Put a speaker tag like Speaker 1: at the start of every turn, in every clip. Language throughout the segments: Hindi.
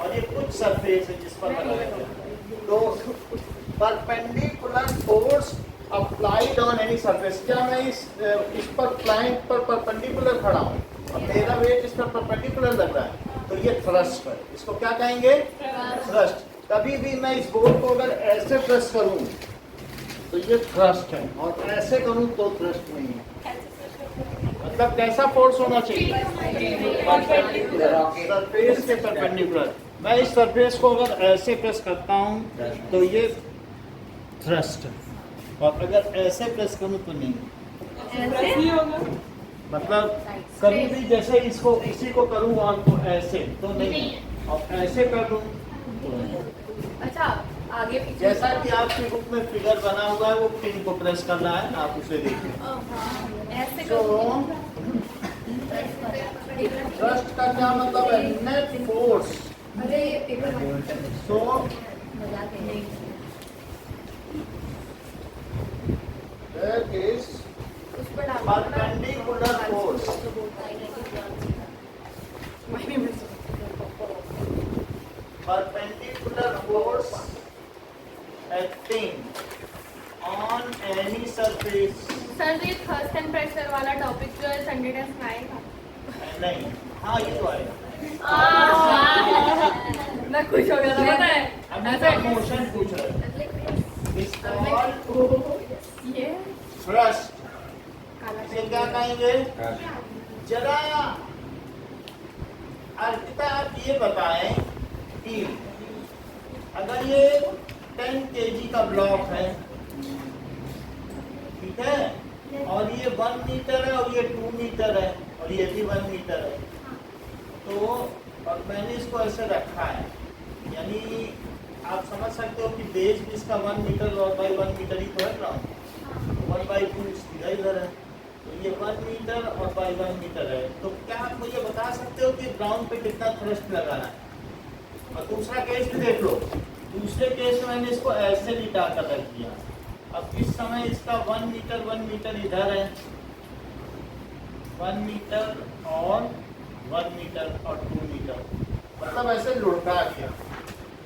Speaker 1: और ये कुछ सरफेस है जिस पर लगाया गया। तो perpendicular force applied on any surface, क्या मैं इस पर प्लैंक पर परपेंडिकुलर खड़ा हूँ और मेरा वेट इस पर परपेंडिकुलर लग रहा है, तो ये थ्रस्ट है। इसको क्या कहेंगे? थ्रस्ट। कभी भी मैं इस बोर्ड को अगर ऐसे प्रेस करूँ तो ये थ्रस्ट है, और ऐसे करूँ तो थ्रस्ट नहीं है। मतलब कैसा फोर्स होना चाहिए? सरफेस के परपेंडिकुलर। मैं इस सरफेस को अगर ऐसे प्रेस करता हूँ तो ये थ्रस्ट है, और अगर ऐसे प्रेस करूँ तो नहीं होगा। मतलब कभी भी जैसे इसको इसी को करूँ और तो ऐसे तो नहीं, और ऐसे कर दूँ तो।
Speaker 2: अच्छा, आगे पीछे
Speaker 1: जैसा कि आपकी बुक में फिगर बना हुआ है, वो पिन को प्रेस करना है, आप उसे देखिए।
Speaker 2: ऐसे
Speaker 1: थ्रस्ट का क्या मतलब है? Net force. So that is perpendicular force. Perpendicular force acting on any surface.
Speaker 2: Sir ये थर्स्ट एंड प्रेशर वाला टॉपिक जो है संडे टेस्ट में आएगा?
Speaker 1: नहीं, हाँ ये तो आएगा।
Speaker 2: मैं खुश हो गया था, पता है?
Speaker 1: अब मैं मोशन पूछ रहा हूँ।
Speaker 2: ये
Speaker 1: थ्रस्ट इसे क्या कहेंगे? जरा अर्पिता आप ये बताएं कि अगर ये 10 kg का ब्लॉक है, ठीक है, और ये 1 मीटर है और ये 2 मीटर है और ये भी 1 मीटर है, तो और मैंने इसको ऐसे रखा है, यानी आप समझ सकते हो कि बेस भी इसका 1 मीटर और बाई 1 मीटर ही तो है ग्राउंड, 1/2 सीधा इधर है, तो ये 1 मीटर और बाई 1 मीटर है। तो क्या आप मुझे बता सकते हो कि ग्राउंड पे कितना थ्रस्ट लगाना है? और दूसरा केस भी देख लो। दूसरे केस में मैंने इसको ऐसे लिटा कर रख दिया। अब इस समय इसका 1 मीटर इधर है, 1 मीटर और 1 मीटर और 2 मीटर, मतलब ऐसे लुढ़का दिया।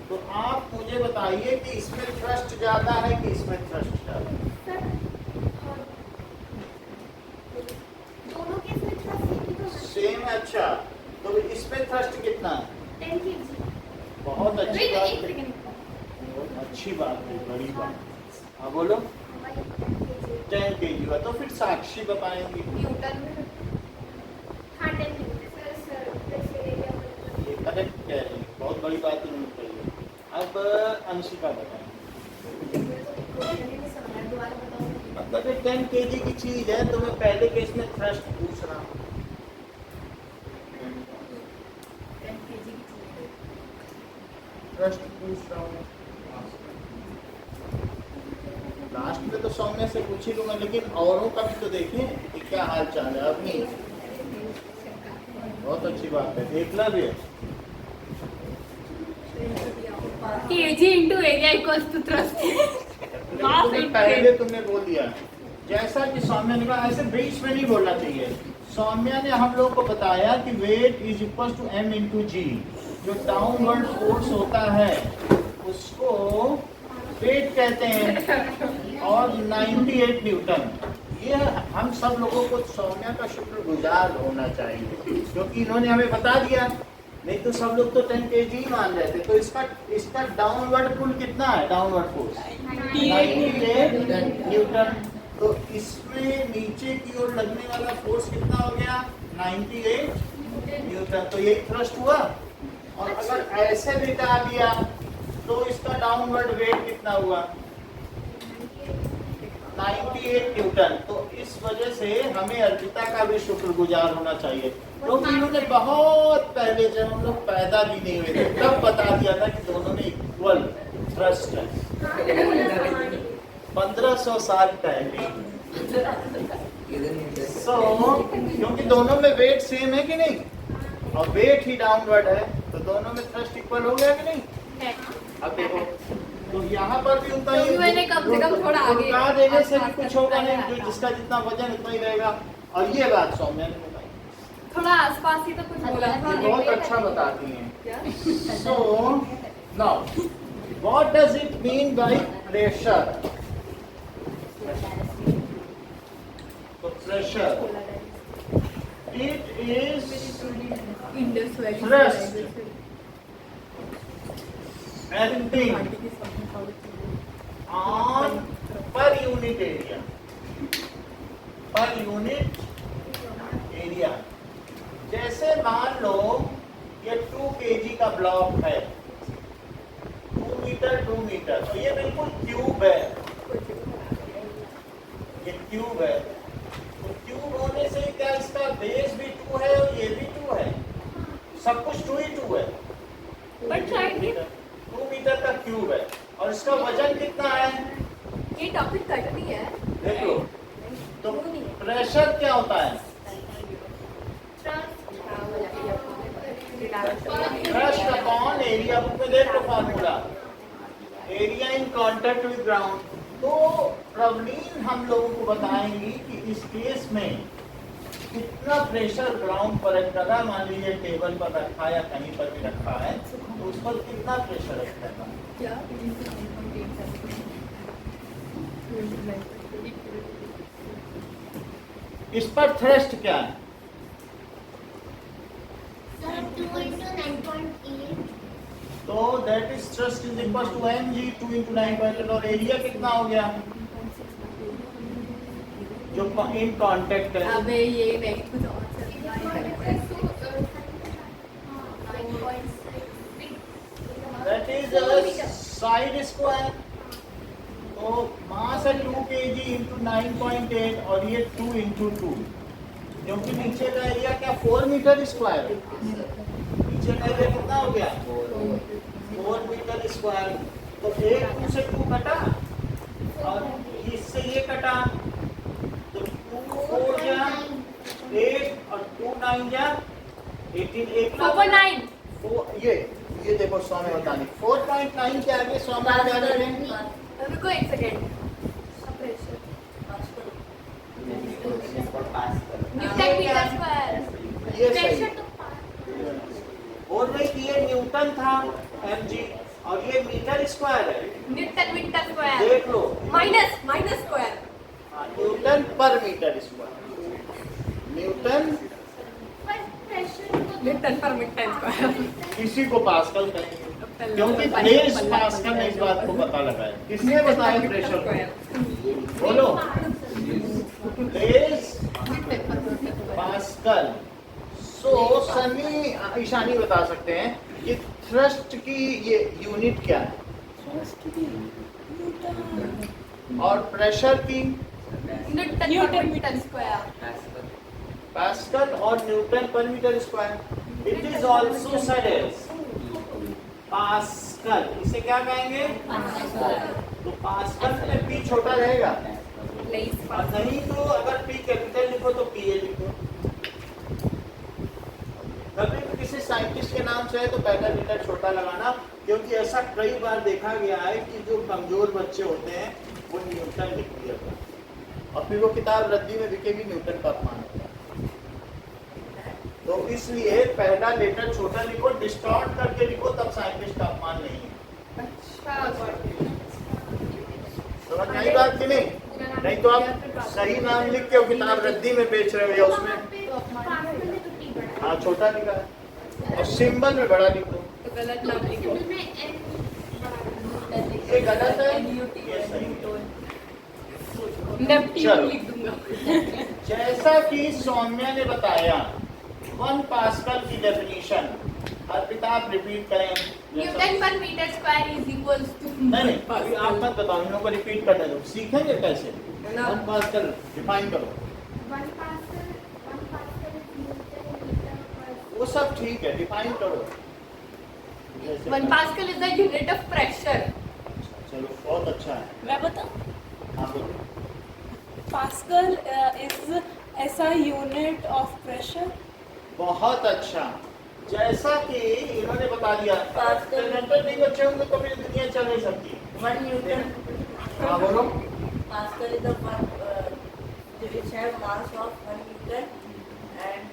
Speaker 1: तो आप मुझे बताइए कि इसमें थ्रस्ट ज्यादा है कि इसमें थ्रस्ट ज्यादा है? सेम। अच्छा, तो इसमें थ्रस्ट कितना है?
Speaker 2: 10 kg।
Speaker 1: बहुत अच्छी बात है, बहुत अच्छी बात है, बड़ी बात। हाँ बोलो। 10 kg हुआ, तो फिर साक्षी बताएंगी।
Speaker 2: न्यूटन में हाँ 10
Speaker 1: ये करेक्ट कह रहे हैं, बहुत बड़ी बात नहीं कही। अब अंशिका बताएं। मतलब ये 10 kg की चीज है, तो मैं पहले केस में थ्रस्ट पूछ रहा हूँ। थ्रस्ट पूछ रहा हूँ। लास्ट में तो सौम्य से पूछ ही लूंगा, लेकिन औरों का भी तो देखें कि क्या हाल चाल है। अपनी बहुत अच्छी बात है, देखना भी है।
Speaker 2: kg into area equals to thrust।
Speaker 1: पहले तुमने बोल दिया, जैसा कि सौम्या ने कहा, ऐसे बीच में नहीं बोलना चाहिए। सौम्या ने हम लोग को बताया कि weight is equal to m into G. जो डाउनवर्ड फोर्स होता है उसको वेट कहते हैं, और 98 न्यूटन। ये हम सब लोगों को सौम्या का शुक्रगुजार होना चाहिए, क्योंकि इन्होंने हमें बता दिया, नहीं तो सब लोग तो 10 kg ही मान रहे थे। तो इसका डाउनवर्ड पुल कितना है? Downward force 98 Newton. तो इसमें नीचे की ओर लगने वाला फोर्स कितना हो गया? 98 न्यूटन। तो यही थ्रस्ट हुआ। और अगर ऐसे लिटा दिया तो इसका डाउनवर्ड वेट कितना हुआ? 98 न्यूटन। तो इस वजह से हमें अर्पिता का भी शुक्रगुजार होना चाहिए, क्योंकि इन्होंने बहुत पहले, जब हम लोग पैदा भी नहीं हुए थे, तब बता दिया था कि दोनों में इक्वल थ्रस्ट है। 1500 साल पहले। क्योंकि दोनों में वेट सेम है कि नहीं, और वेट ही डाउनवर्ड है, तो दोनों में थ्रस्ट इक्वल हो गया कि नहीं? अब देखो, तो यहाँ पर भी उतना ही,
Speaker 2: मैंने कम से कम थोड़ा आगे
Speaker 1: उल्टा देने से भी कुछ होगा नहीं, जो जिसका जितना वजन उतना ही रहेगा। और ये बात सौम्या ने बताई,
Speaker 2: थोड़ा आसपास ही तो कुछ बोला था।
Speaker 1: बहुत अच्छा बताती हैं। So now, what does it mean by pressure? So pressure, it is thrust acting on per unit area. Per unit area. जैसे मान लो ये 2 kg का ब्लॉक है, 2 मीटर 2 मीटर, तो ये बिल्कुल क्यूब है, ये क्यूब है। तो क्यूब होने से क्या इसका बेस भी 2 है और ये भी 2 है, सब कुछ 2 ही 2 है।
Speaker 2: But शायद ये
Speaker 1: 2 मीटर का क्यूब है और इसका वजन कितना है?
Speaker 2: ये टॉपिक कट नहीं है।
Speaker 1: देख लो। तो प्रेशर क्या होता है? थ्रस्ट अपॉन एरिया, बुक में देख लो formula, area in contact with ground. तो प्रवीण हम लोगों को बताएंगी कि इस केस में कितना प्रेशर ग्राउंड पर एक्ट कर रहा है। मान लीजिए टेबल पर रखा है या कहीं पर भी रखा है, तो उस पर कितना प्रेशर एक्ट कर रहा है? इस पर थ्रस्ट क्या है?
Speaker 3: Sir, 2 into 9.8.
Speaker 1: तो that is thrust is equal to mg 2 into 9.8 और एरिया कितना हो गया जो इन कांटेक्ट है?
Speaker 2: अबे ये नहीं कुछ और चल रहा है।
Speaker 1: That is side square. तो मास है 2 kg into 9.8 और ये 2 into 2, क्योंकि नीचे का एरिया क्या 4 मीटर स्क्वायर है। नीचे का एरिया कितना हो गया 4 मीटर स्क्वायर। तो 1 2 से 2 कटा और इससे ये कटा, तो 2 4 जा 8 और 2 9 जा 18।
Speaker 2: 4.9
Speaker 1: ये देखो 100 में बताने 4.9 के आगे 100 में क्या करें?
Speaker 2: रुको एक सेकेंड। Newton metre square.
Speaker 1: ये सही
Speaker 2: प्रेशर तो
Speaker 1: बोल रही कि ये न्यूटन था mg और ये मीटर स्क्वायर है।
Speaker 2: न्यूटन मीटर स्क्वायर
Speaker 1: देख लो,
Speaker 2: minus square.
Speaker 1: Newton per metre square, Newton
Speaker 2: Newton per metre square.
Speaker 1: किसी को पास्कल कहेंगे, क्योंकि ब्लेज पास्कल ने इस बात को पता लगाया। किसने बताया प्रेशर को? बोलो, ब्लेज पास्कल। सो सनी ईशानी बता सकते हैं कि थ्रस्ट की ये यूनिट क्या है और प्रेशर की
Speaker 2: न्यूटन मीटर स्क्वायर।
Speaker 1: पास्कल और newton per metre square. It is also said as pascal. इसे क्या कहेंगे? तो पास्कल में पी छोटा रहेगा और नहीं तो अगर पी कैपिटल लिखो तो पी ए लिखो। कभी भी किसी साइंटिस्ट के नाम से है तो पहला मीटर छोटा लगाना, क्योंकि ऐसा कई बार देखा गया है कि जो कमजोर बच्चे होते हैं वो न्यूटन लिख दिया और फिर वो किताब रद्दी में बिकेगी न्यूटन का अपमान होगा। तो इसलिए पहला लेटर छोटा लिखो, डिस्टॉर्ट करके लिखो, तब साइंटिस्ट का अपमान नहीं है। समझ में आई बात कि नहीं? नहीं तो आप सही नाम लिख के किताब रद्दी में बेच रहे हो या उसमें हाँ छोटा लिखा है और सिंबल में बड़ा लिखो
Speaker 2: तो गलत नाम लिखो।
Speaker 1: ये गलत है, ये सही है।
Speaker 2: नेपट्यून लिख दूंगा।
Speaker 1: जैसा कि सौम्या ने बताया 1 पास्कल की डेफिनेशन, अर्पिता आप रिपीट करें।
Speaker 2: Newton per metre square is equals to
Speaker 1: नहीं अभी आप मत बताओ, इन लोगों को रिपीट करने दो, सीखेंगे कैसे। 1 पास्कल डिफाइन करो।
Speaker 3: 1 Pascal is Newton meter
Speaker 1: वो सब ठीक है, डिफाइन करो।
Speaker 2: 1 pascal is the unit of pressure.
Speaker 1: चलो बहुत अच्छा है।
Speaker 4: मैं बताऊं?
Speaker 1: हाँ बोलो।
Speaker 4: पास्कल इज ऐसा यूनिट ऑफ प्रेशर।
Speaker 1: बहुत अच्छा, जैसा कि इन्होंने बता दिया। जनरेटर नहीं बच्चे होंगे तो फिर दुनिया चल नहीं सकती।
Speaker 5: 1 Newton.
Speaker 1: हाँ बोलो।
Speaker 5: Pascal is the one which have mass of 1 Newton and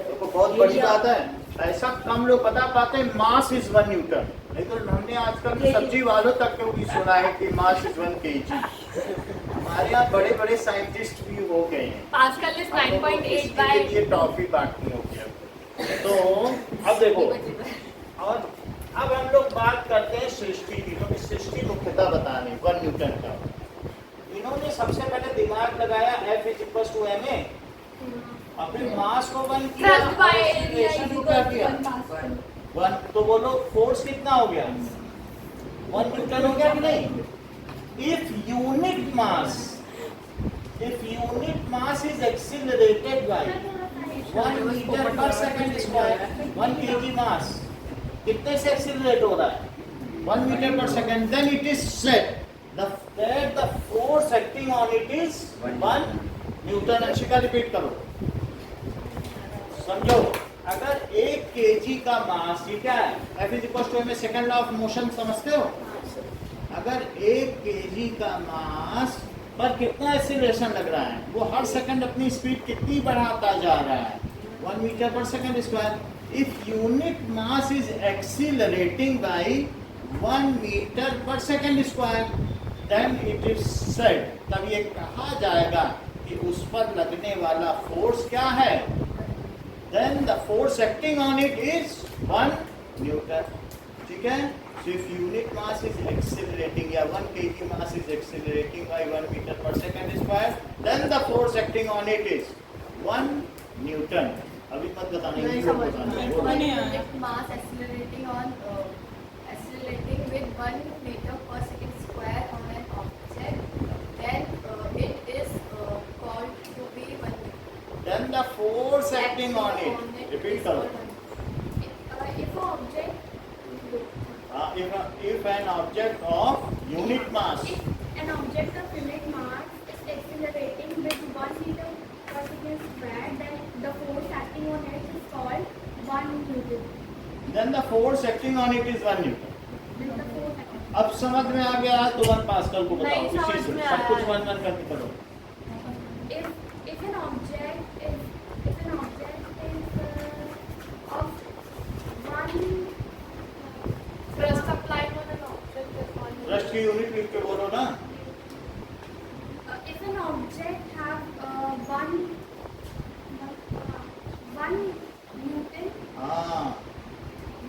Speaker 1: तो बहुत बड़ी बात है, ऐसा कम लोग बता पाते हैं। मास इज 1 न्यूटन, नहीं तो हमने आजकल तो सब्जी वालों तक को भी सुना है कि मास इज 1 kg। हमारे यहाँ बड़े बड़े साइंटिस्ट भी हो गए हैं।
Speaker 2: पास्कल इज 9.8 बाय
Speaker 1: ये टॉफी बांटनी होगी अब। तो अब देखो, और अब हम लोग बात करते हैं सृष्टि की, क्योंकि सृष्टि मुख्यतः बताने 1 न्यूटन का। इन्होंने सबसे पहले दिमाग लगाया F = ma, और फिर मास को 1 किया,
Speaker 2: Thrust by area
Speaker 1: acceleration को
Speaker 2: equal
Speaker 1: क्या
Speaker 2: to
Speaker 1: किया
Speaker 2: 1 Pascal.
Speaker 1: 1, तो बोलो फोर्स कितना हो गया? 1 न्यूटन हो गया कि नहीं? If unit mass is accelerated by 1 meter per second square, 1 kg mass कितने से एक्सीलरेट हो रहा है? 1 meter per second, then it is said that the force acting on it is 1 Newton. Anshika repeat करो, समझो। अगर 1 kg का मास, ये क्या है? F = ma, second law of motion समझते हो? अगर 1 kg का मास पर कितना एक्सीलरेशन लग रहा है, वो हर सेकंड अपनी स्पीड कितनी बढ़ाता जा रहा है? 1 metre per second square. If unit mass is accelerating by 1 metre per second square, then it is said, तब ये कहा जाएगा कि उस पर लगने वाला फोर्स क्या है? Then the force acting on it is 1 newton. ठीक है? So if unit mass is accelerating, या 1 kg mass is accelerating by 1 meter per second square, then the force acting on it is 1 Newton. अभी मत बताना,
Speaker 2: नहीं
Speaker 1: ये
Speaker 2: समझ
Speaker 1: बताना है।
Speaker 2: में
Speaker 1: बोलो।
Speaker 4: नहीं आया।
Speaker 2: mass accelerating with 1 meter per second square on an object, then it is called to be 1 meter.
Speaker 1: Then the force acting on it. Repeat करो.
Speaker 3: If object
Speaker 1: If an object of unit mass,
Speaker 3: If an object of unit mass is accelerating with 1 meter per second square, then the force acting on it is called 1 Newton.
Speaker 1: then the force acting on it is 1 Newton.
Speaker 3: Then the force acting.
Speaker 1: अब समझ में आ गया तो 1 पास्कल को बताओ,
Speaker 2: नहीं
Speaker 1: इसी
Speaker 2: समझ
Speaker 1: से
Speaker 2: में
Speaker 1: सब कुछ
Speaker 2: आया।
Speaker 1: 1 करके करो।
Speaker 3: If an object is of 1
Speaker 2: Thrust applied on an object is 1 meter.
Speaker 1: Rust की यूनिट लिख के बोलो ना।
Speaker 3: if an object have 1 Newton,
Speaker 1: हाँ,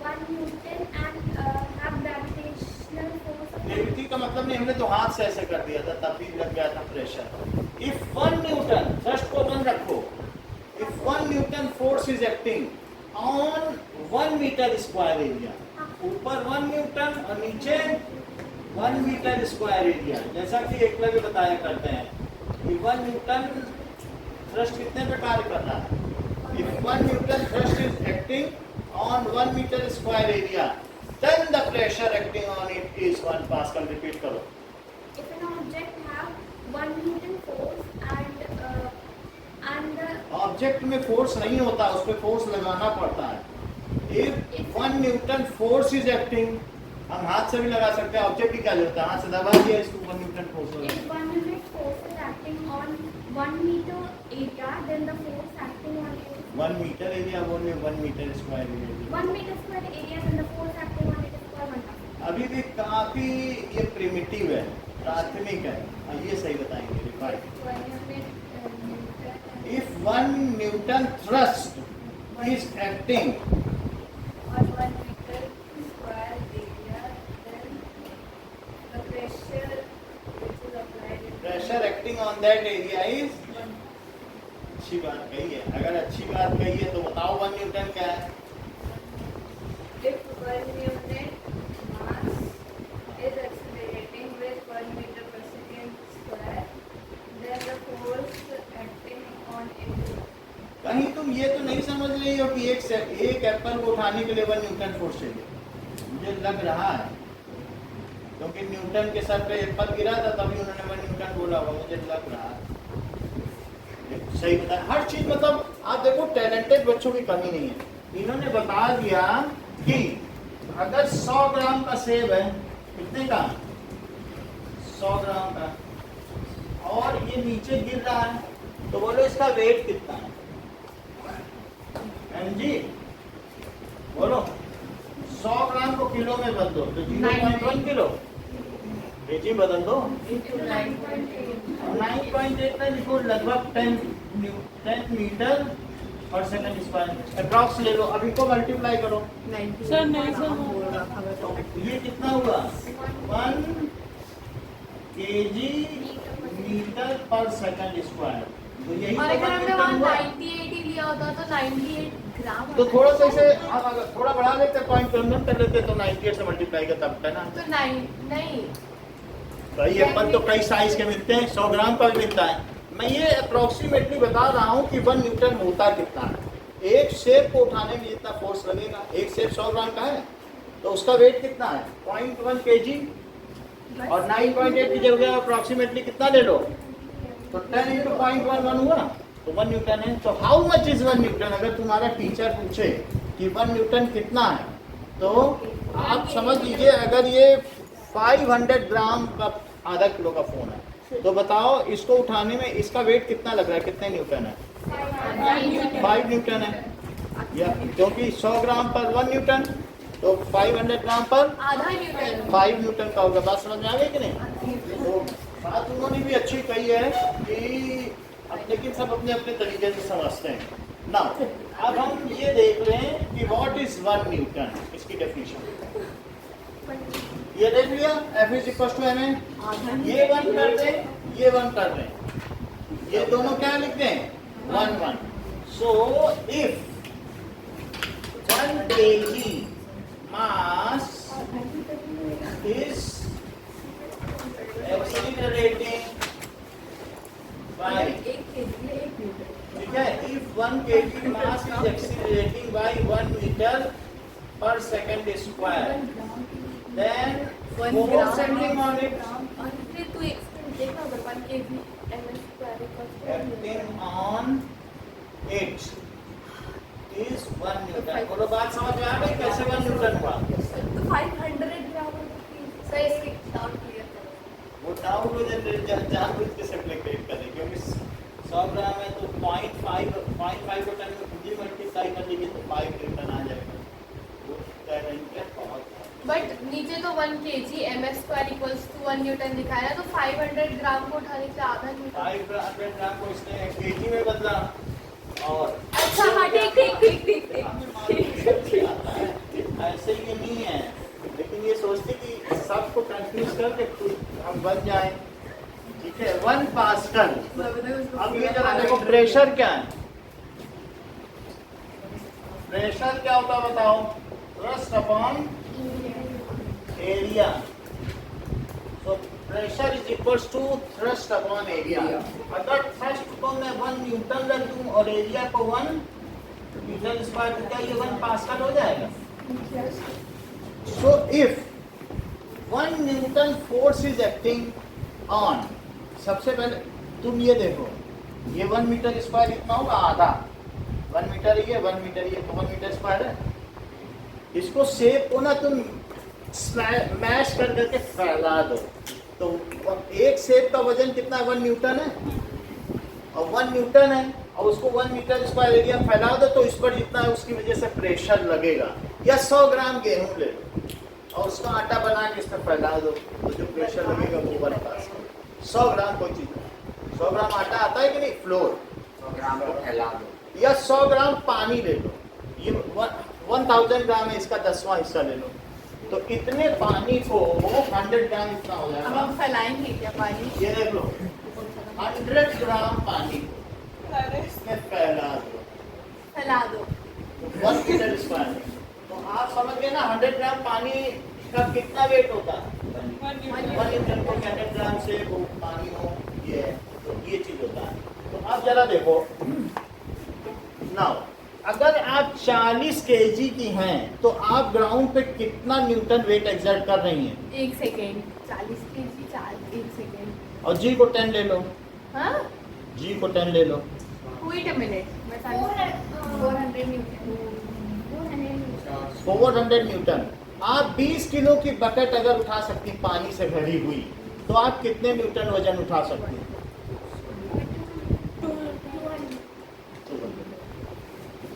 Speaker 3: 1 Newton and have gravitational force of
Speaker 1: gravity का मतलब नहीं, हमने तो हाथ से ऐसे कर दिया था, तब भी लग गया था प्रेशर। इफ 1 न्यूटन, थ्रस्ट को 1 रखो, if 1 newton force is acting on 1 metre square area, ऊपर 1 न्यूटन और नीचे 1 मीटर स्क्वायर एरिया, जैसा कि एकलव्य बताया करते हैं कि 1 न्यूटन थ्रस्ट कितने पे कार्य कर रहा है? If 1 newton thrust is acting on 1 metre square area, then the pressure acting on it is 1 Pascal. Repeat करो।
Speaker 3: if an object have 1 Newton force and
Speaker 1: object में फोर्स नहीं होता, उस पर फोर्स लगाना पड़ता है। If 1 newton force is acting, हम हाथ से भी लगा सकते हैं, ऑब्जेक्ट की क्या जरूरत है? हाथ से दबा दिया इसको, 1 न्यूटन फोर्स हो
Speaker 3: if 1 unit force is acting on 1 meter area, then the force acting on it is
Speaker 1: 1 metre area बोले, 1 metre square area.
Speaker 3: 1 meter square area, then the force acting on it is called 1 Pascal.
Speaker 1: अभी भी काफी ये प्रिमिटिव है, प्राथमिक है, ये सही बताएंगे। Refine,
Speaker 3: 1 unit Newton
Speaker 1: if 1 newton thrust is acting
Speaker 2: On 1 meter square area, then the pressure which is applied in
Speaker 1: pressure acting on that area is, अच्छी बात कही है। अगर अच्छी बात कही है तो बताओ 1 न्यूटन क्या है?
Speaker 2: if 1 unit mass is accelerating with 1 meter per second square, then the force acting on it is
Speaker 1: कहीं तुम ये तो नहीं समझ रही हो कि एक एप्पल को उठाने के लिए 1 न्यूटन फोर्स चाहिए? मुझे लग रहा है, क्योंकि न्यूटन के सर पे एप्पल गिरा था तभी उन्होंने 1 न्यूटन बोला होगा, मुझे लग रहा है। सही बताया, हर चीज मतलब आप देखो, टैलेंटेड बच्चों की कमी नहीं है। इन्होंने बता दिया कि अगर 100 ग्राम का सेब है, कितने का? 100 ग्राम का, और ये नीचे गिर रहा है, तो बोलो इसका वेट कितना है? mg, बोलो 100 ग्राम को किलो में बदलो तो 0.1 किलो, केजी बदल दो, 9.8 में लिखो लगभग 10 metre per second square approx ले लो, अभी को मल्टीप्लाई करो।
Speaker 4: सर नहीं सर,
Speaker 1: तो ये कितना हुआ 1 KG metre per second square, तो यही
Speaker 2: और
Speaker 1: तो
Speaker 2: अगर
Speaker 1: 1
Speaker 2: हमने
Speaker 1: न्यूटन
Speaker 2: वहाँ
Speaker 1: हुआ।
Speaker 2: 98 ही लिया होता तो 98 ग्राम
Speaker 1: तो
Speaker 2: होता।
Speaker 1: थोड़ा सा इसे हम अगर थोड़ा बढ़ा लेते पॉइंट कम कर लेते तो 98 से मल्टीप्लाई का तब है ना।
Speaker 2: तो नहीं
Speaker 1: भाई एप्पल तो कई साइज के मिलते हैं, 100 ग्राम का भी मिलता है। मैं ये अप्रोक्सीमेटली बता रहा हूँ कि 1 न्यूटन होता कितना है। एक सेब को उठाने में जितना फोर्स लगेगा, एक सेब 100 ग्राम का है तो उसका वेट कितना है 0.1 केजी, और 9.8 की जगह अप्रोक्सीमेटली कितना ले लो तो 10 इंटू 0.11 हुआ तो 1 न्यूटन है। तो हाउ मच इज 1 न्यूटन, अगर तुम्हारा टीचर पूछे कि 1 न्यूटन कितना है तो आप समझ लीजिए अगर ये 500 ग्राम का आधा किलो का फोन है तो बताओ इसको उठाने में इसका वेट कितना लग रहा है, कितने न्यूटन है 5 न्यूटन है, या क्योंकि 100 ग्राम पर 1 न्यूटन तो 500 ग्राम पर
Speaker 2: आधा न्यूटन।
Speaker 1: 5 न्यूटन का होगा। बात समझ में आ गई कि नहीं? तो बात उन्होंने भी अच्छी कही है कि लेकिन सब अपने अपने तरीके से समझते हैं ना। अब हम ये देख रहे हैं कि व्हाट इज 1 न्यूटन, इसकी डेफिनेशन ये देख लिया, F is equal to M A, ये 1 कर दें, ये 1 कर दें, ये दोनों क्या लिख दें 1 1। So if 1 kg mass is accelerating by, ठीक है, if 1 kg mass is accelerating by 1 meter per second square, then
Speaker 2: 1
Speaker 1: force acting on it
Speaker 2: और फिर तू देखना अगर 1 kg ms square equals
Speaker 1: acting on it is 1 Newton. बोलो बात समझ में आ गई कैसे 1 न्यूटन हुआ?
Speaker 2: तो 500 ग्राम सर इसकी डाउट क्लियर करो।
Speaker 1: वो डाउट हो जाए जानबूझ के सिम्प्लीफाइड करें क्योंकि 100 ग्राम है तो 0.5 को 10 में खुद ही मल्टीप्लाई कर लीजिए तो 5 न्यूटन आ जाएगा। वो कह रहे हैं कि बहुत
Speaker 2: बट नीचे तो 1 kg ms square equals to 1 newton दिखाया तो 500 ग्राम को उठाने के लिए आधा न्यूटन।
Speaker 1: 500 ग्राम को इसने केजी में बदला और
Speaker 2: अच्छा हाँ ठीक
Speaker 1: ऐसे ये नहीं है, लेकिन ये सोचते कि सबको कंफ्यूज करके खुद हम बन जाएं। ठीक है 1 पास्कल। अब ये जरा देखो प्रेशर क्या है, प्रेशर क्या होता है बताओ, थ्रस्ट अपॉन एरिया। तो pressure is equals to thrust upon area. अगर थ्रस्ट को मैं 1 न्यूटन रख दूं और एरिया को 1 मीटर स्क्वायर तो क्या ये 1 पास्कल हो जाएगा? So if 1 newton force is acting on, सबसे पहले तुम ये देखो ये 1 मीटर स्क्वायर कितना होगा आधा, 1 मीटर ये 1 मीटर ये 1 मीटर स्क्वायर है। इसको शेप को ना तुम मैश कर करके फैला दो तो एक सेब का वजन कितना 1 न्यूटन है और 1 न्यूटन है और उसको 1 मीटर स्क्वायर एरिया फैला दो तो इस पर जितना है उसकी वजह से प्रेशर लगेगा। या 100 ग्राम गेहूं ले लो और उसका आटा बना के इस पर फैला दो तो जो प्रेशर लगेगा वो 1 पास्कल। 100 ग्राम कोई चीज है, 100 ग्राम आटा आता है कि नहीं, फ्लोर 100 ग्राम को फैला दो। या 100 ग्राम पानी ले लो, ये 1000 ग्राम है, इसका 10वां हिस्सा ले लो तो इतने पानी को 100 ग्राम इतना हो
Speaker 2: अब
Speaker 1: जाएगा।
Speaker 2: हम फैलाएंगे क्या पानी?
Speaker 1: ये देख लो 100 ग्राम पानी को इसमें फैला दो 1 मीटर स्क्वायर। तो आप समझ गए ना 100 ग्राम पानी का कितना वेट होता है 1 न्यूटन को 100 ग्राम से वो पानी हो, ये है तो ये चीज होता है। तो आप जरा देखो नाउ अगर आप 40 केजी की हैं तो आप ग्राउंड पे कितना न्यूटन वेट एक्सर्ट कर रही हैं?
Speaker 2: 1 सेकेंड 40 kg 1 सेकेंड
Speaker 1: और जी को 10 ले लो,
Speaker 2: हाँ
Speaker 1: जी को 10 ले लो,
Speaker 2: वेट अ मिनट मैं 400 न्यूटन
Speaker 1: 400 न्यूटन। आप 20 किलो की बकेट अगर उठा सकती पानी से भरी हुई तो आप कितने न्यूटन वजन उठा सकती हैं?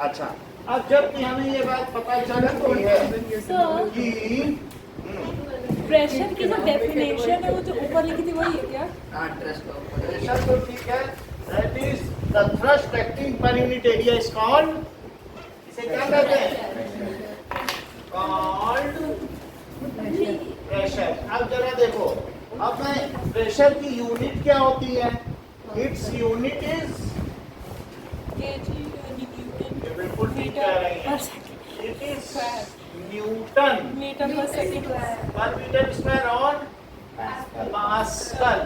Speaker 1: अच्छा अब जब कि हमें ये बात पता चल गई है
Speaker 4: सर
Speaker 1: कि
Speaker 4: प्रेशर की जो डेफिनेशन है वो जो ऊपर लिखी थी वही है क्या?
Speaker 1: प्रेशर तो ठीक है, that is the thrust acting per unit area is called, इसे क्या कहते हैं? Called pressure. अब जरा देखो, अब मैं प्रेशर की यूनिट क्या होती है? Its unit is,
Speaker 4: KG newton
Speaker 1: ये बिल्कुल ठीक कह रही
Speaker 4: पर
Speaker 1: है,
Speaker 4: second
Speaker 1: it is newton
Speaker 4: metre per second
Speaker 1: per metre square और पास्कल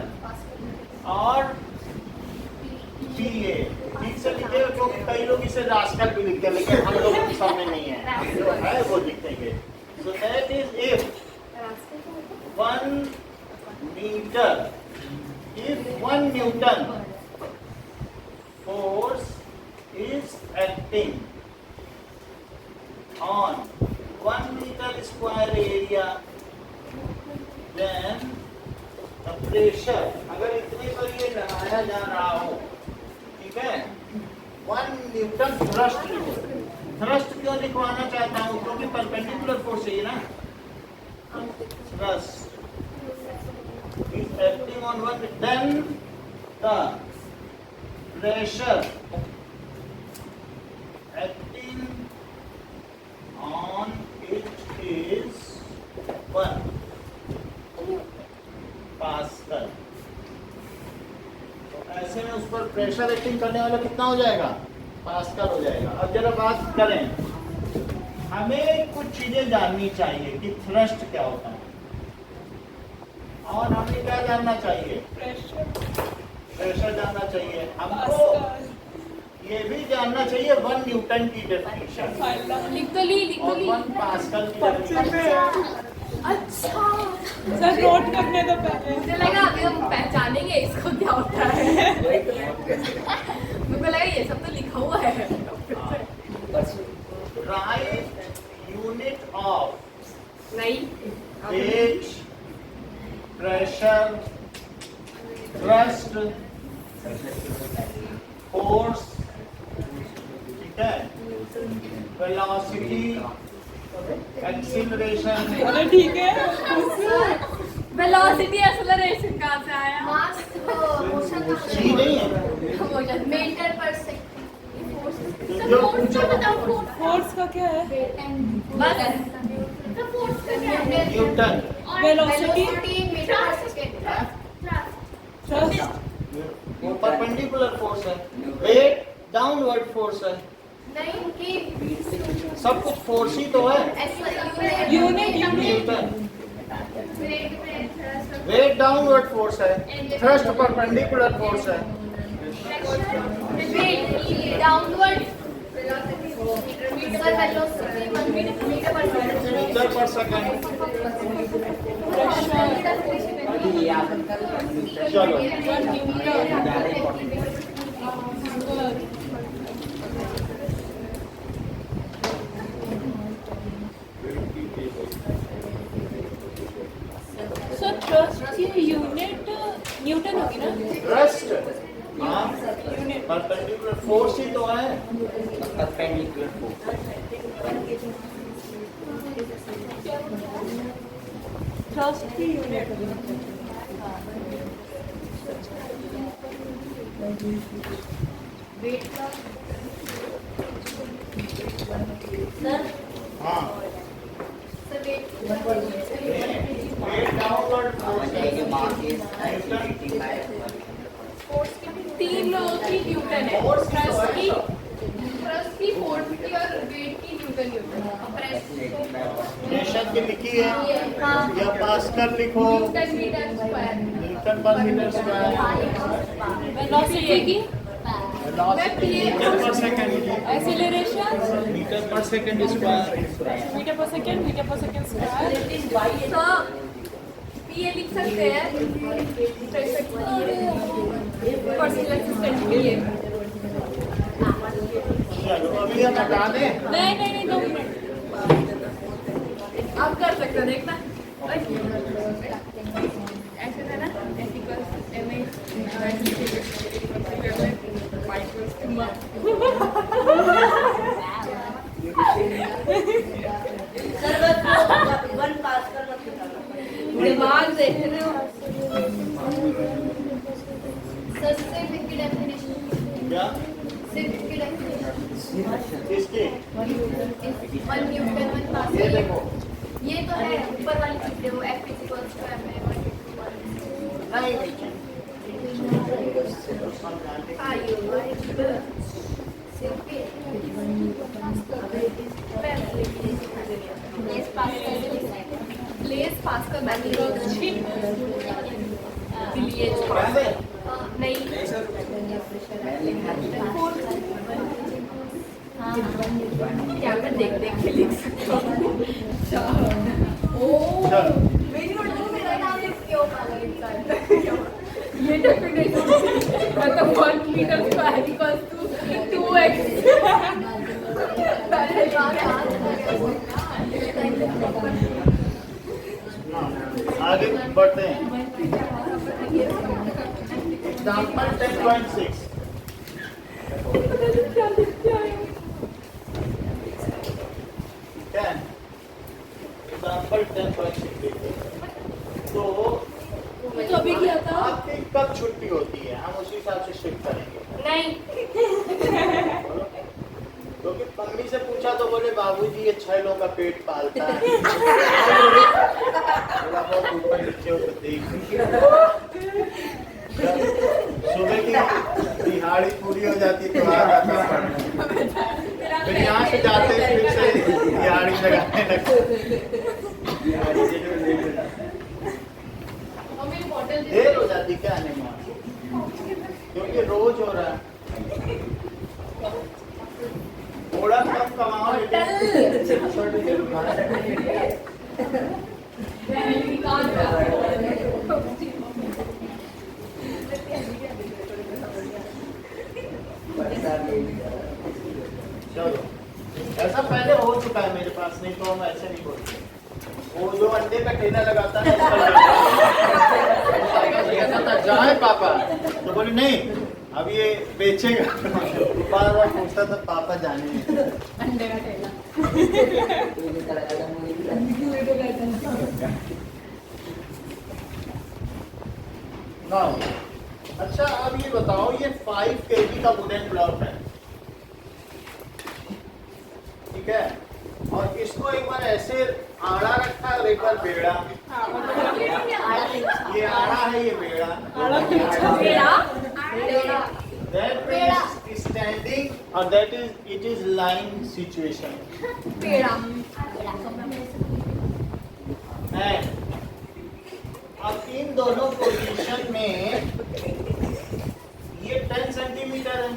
Speaker 1: और पीए। ठीक से लिखे, क्योंकि कई लोग इसे रास्कल भी लिखते हैं, लेकिन हम लोग के सामने नहीं है, जो है वो लिखेंगे। So that is if 1 metre, if 1 Newton force is acting on 1 meter square area, then the pressure, अगर इतने पर ये लगाया जा रहा हो, ठीक है, 1 न्यूटन थ्रस्ट लिखो। थ्रस्ट क्यों लिखवाना चाहता हूँ? क्योंकि परपेंडिकुलर फोर्स है ना, thrust is acting on one, then the pressure acting on it is 1 pascal. तो ऐसे में उस पर प्रेशर एक्टिंग करने वाला कितना हो जाएगा? पास्कल हो जाएगा। अब जरा बात करें, हमें कुछ चीजें जाननी चाहिए कि थ्रस्ट क्या होता है, और हमें क्या जानना चाहिए? प्रेशर जानना चाहिए। हमको ये भी जानना चाहिए 1 न्यूटन की डेफिनेशन
Speaker 2: लिख तो ली
Speaker 1: और 1 पास्कल की डेफिनेशन।
Speaker 2: अच्छा,
Speaker 4: सर नोट करने दो पहले।
Speaker 2: मुझे लगा अभी हम पहचानेंगे इसको क्या होता है। मुझे लगा ये सब तो लिखा हुआ है।
Speaker 1: राइट यूनिट ऑफ
Speaker 2: नहीं,
Speaker 1: वेट, प्रेशर, थ्रस्ट, फोर्स, ठीक है, वेलोसिटी, एक्सीलरेशन।
Speaker 4: अरे ठीक है।
Speaker 2: वेलोसिटी एक्सेलरेशन कहाँ से आया?
Speaker 3: मास मोशन
Speaker 1: जी नहीं है,
Speaker 3: मीटर पर सेकंड।
Speaker 1: जो पूछो
Speaker 3: बताओ
Speaker 4: फोर्स का क्या है?
Speaker 2: बस
Speaker 3: तो फोर्स का क्या है?
Speaker 1: Newton.
Speaker 4: Velocity?
Speaker 3: Metre per second.
Speaker 1: हाँ?
Speaker 4: थ्रस्ट
Speaker 1: वो परपेंडिकुलर फोर्स है, वेट डाउनवर्ड फोर्स है,
Speaker 3: नहीं कि
Speaker 1: सब कुछ फोर्स ही तो है।
Speaker 4: Unit
Speaker 1: Newton. Weight downward force है, थ्रस्ट परपेंडिकुलर फोर्स है।
Speaker 3: Downward metre
Speaker 1: metre per second. चलो
Speaker 4: सर थ्रस्ट की यूनिट न्यूटन होगी ना?
Speaker 1: थ्रस्ट, हाँ, परपेंडिकुलर फोर्स ही तो है।
Speaker 4: थ्रस्ट की यूनिट
Speaker 1: हाँ, वेट डाउनवर्ड फोर्स है, न्यूटन।
Speaker 2: 3 लोगों की न्यूटन है।
Speaker 1: फोर्स ही तो
Speaker 2: थ्रस्ट की,
Speaker 1: है।
Speaker 2: फोर्स की और वेट की न्यूटन।
Speaker 1: प्रेशर की लिखी है या पास्कल लिखो,
Speaker 2: Newton metre square.
Speaker 1: Newton per metre square,
Speaker 4: velocity की,
Speaker 1: velocity metre per second,
Speaker 4: acceleration
Speaker 1: metre per second square.
Speaker 4: Metre per second square.
Speaker 2: तो ये लिख सकते हैं प्रेशर पर्सनल असिस्टेंट के लिए।
Speaker 1: चलो अभी हम हटा दें।
Speaker 4: नहीं 2 मिनट।
Speaker 2: आप कर सकते हो, देखना ऐसे था ना, देख रहे हो सर सिर्फ इनकी डेफिनेशन
Speaker 1: क्या
Speaker 2: सिर्फ इनकी डेफिनेशन
Speaker 1: किसकी?
Speaker 2: 1 न्यूटन 1
Speaker 1: ये
Speaker 2: पास्कल
Speaker 1: देखो
Speaker 2: ये तो है ऊपर वाली चीजें वो F इक्वल्स टू m है
Speaker 1: नहीं
Speaker 2: प्लेस पास्कल नहीं क्या मैं देख देख के लिख सकता हूँ मेरी नोटबुक मेरा नाम लिख क्यों ये डेफिनेशन मतलब 1 metre square equals to 2x
Speaker 1: आगे बढ़ते हैं। एग्जाम्पल 10.6 एग्जाम्पल 10.6 देखिए। तो
Speaker 4: तो अभी क्या था?
Speaker 1: आपकी कब छुट्टी होती है, हम उसी हिसाब से शिफ्ट करेंगे।
Speaker 2: नहीं
Speaker 1: क्योंकि मम्मी से पूछा तो बोले बाबूजी ये 6 लोगों का पेट पालता है। थोड़ा बहुत ऊपर नीचे हो तो देख सुबह की दिहाड़ी पूरी हो जाती तो आ जाता, फिर यहाँ से जाते फिर से दिहाड़ी लगाने लगते। देर हो जाती क्या आने में, क्योंकि रोज हो रहा है। थोड़ा कम कमाओ चलो, ऐसा पहले हो चुका है मेरे पास, नहीं तो हम ऐसे नहीं बोलते। वो जो अंडे का ठेला लगाता है जाए पापा, तो बोले नहीं अब ये बेचेगा। बार बार पूछता था पापा जाने
Speaker 2: अंडे का ठेला
Speaker 1: ना। अच्छा अब ये बताओ, ये 5 kg का वुडन ब्लॉक है, ठीक है, और इसको एक बार ऐसे आड़ा रखा है और एक बार बेड़ा। ये आड़ा है, ये बेड़ा। That is standing or that is it is lying situation. And अब इन दोनों पोजीशन में ये 10 सेंटीमीटर है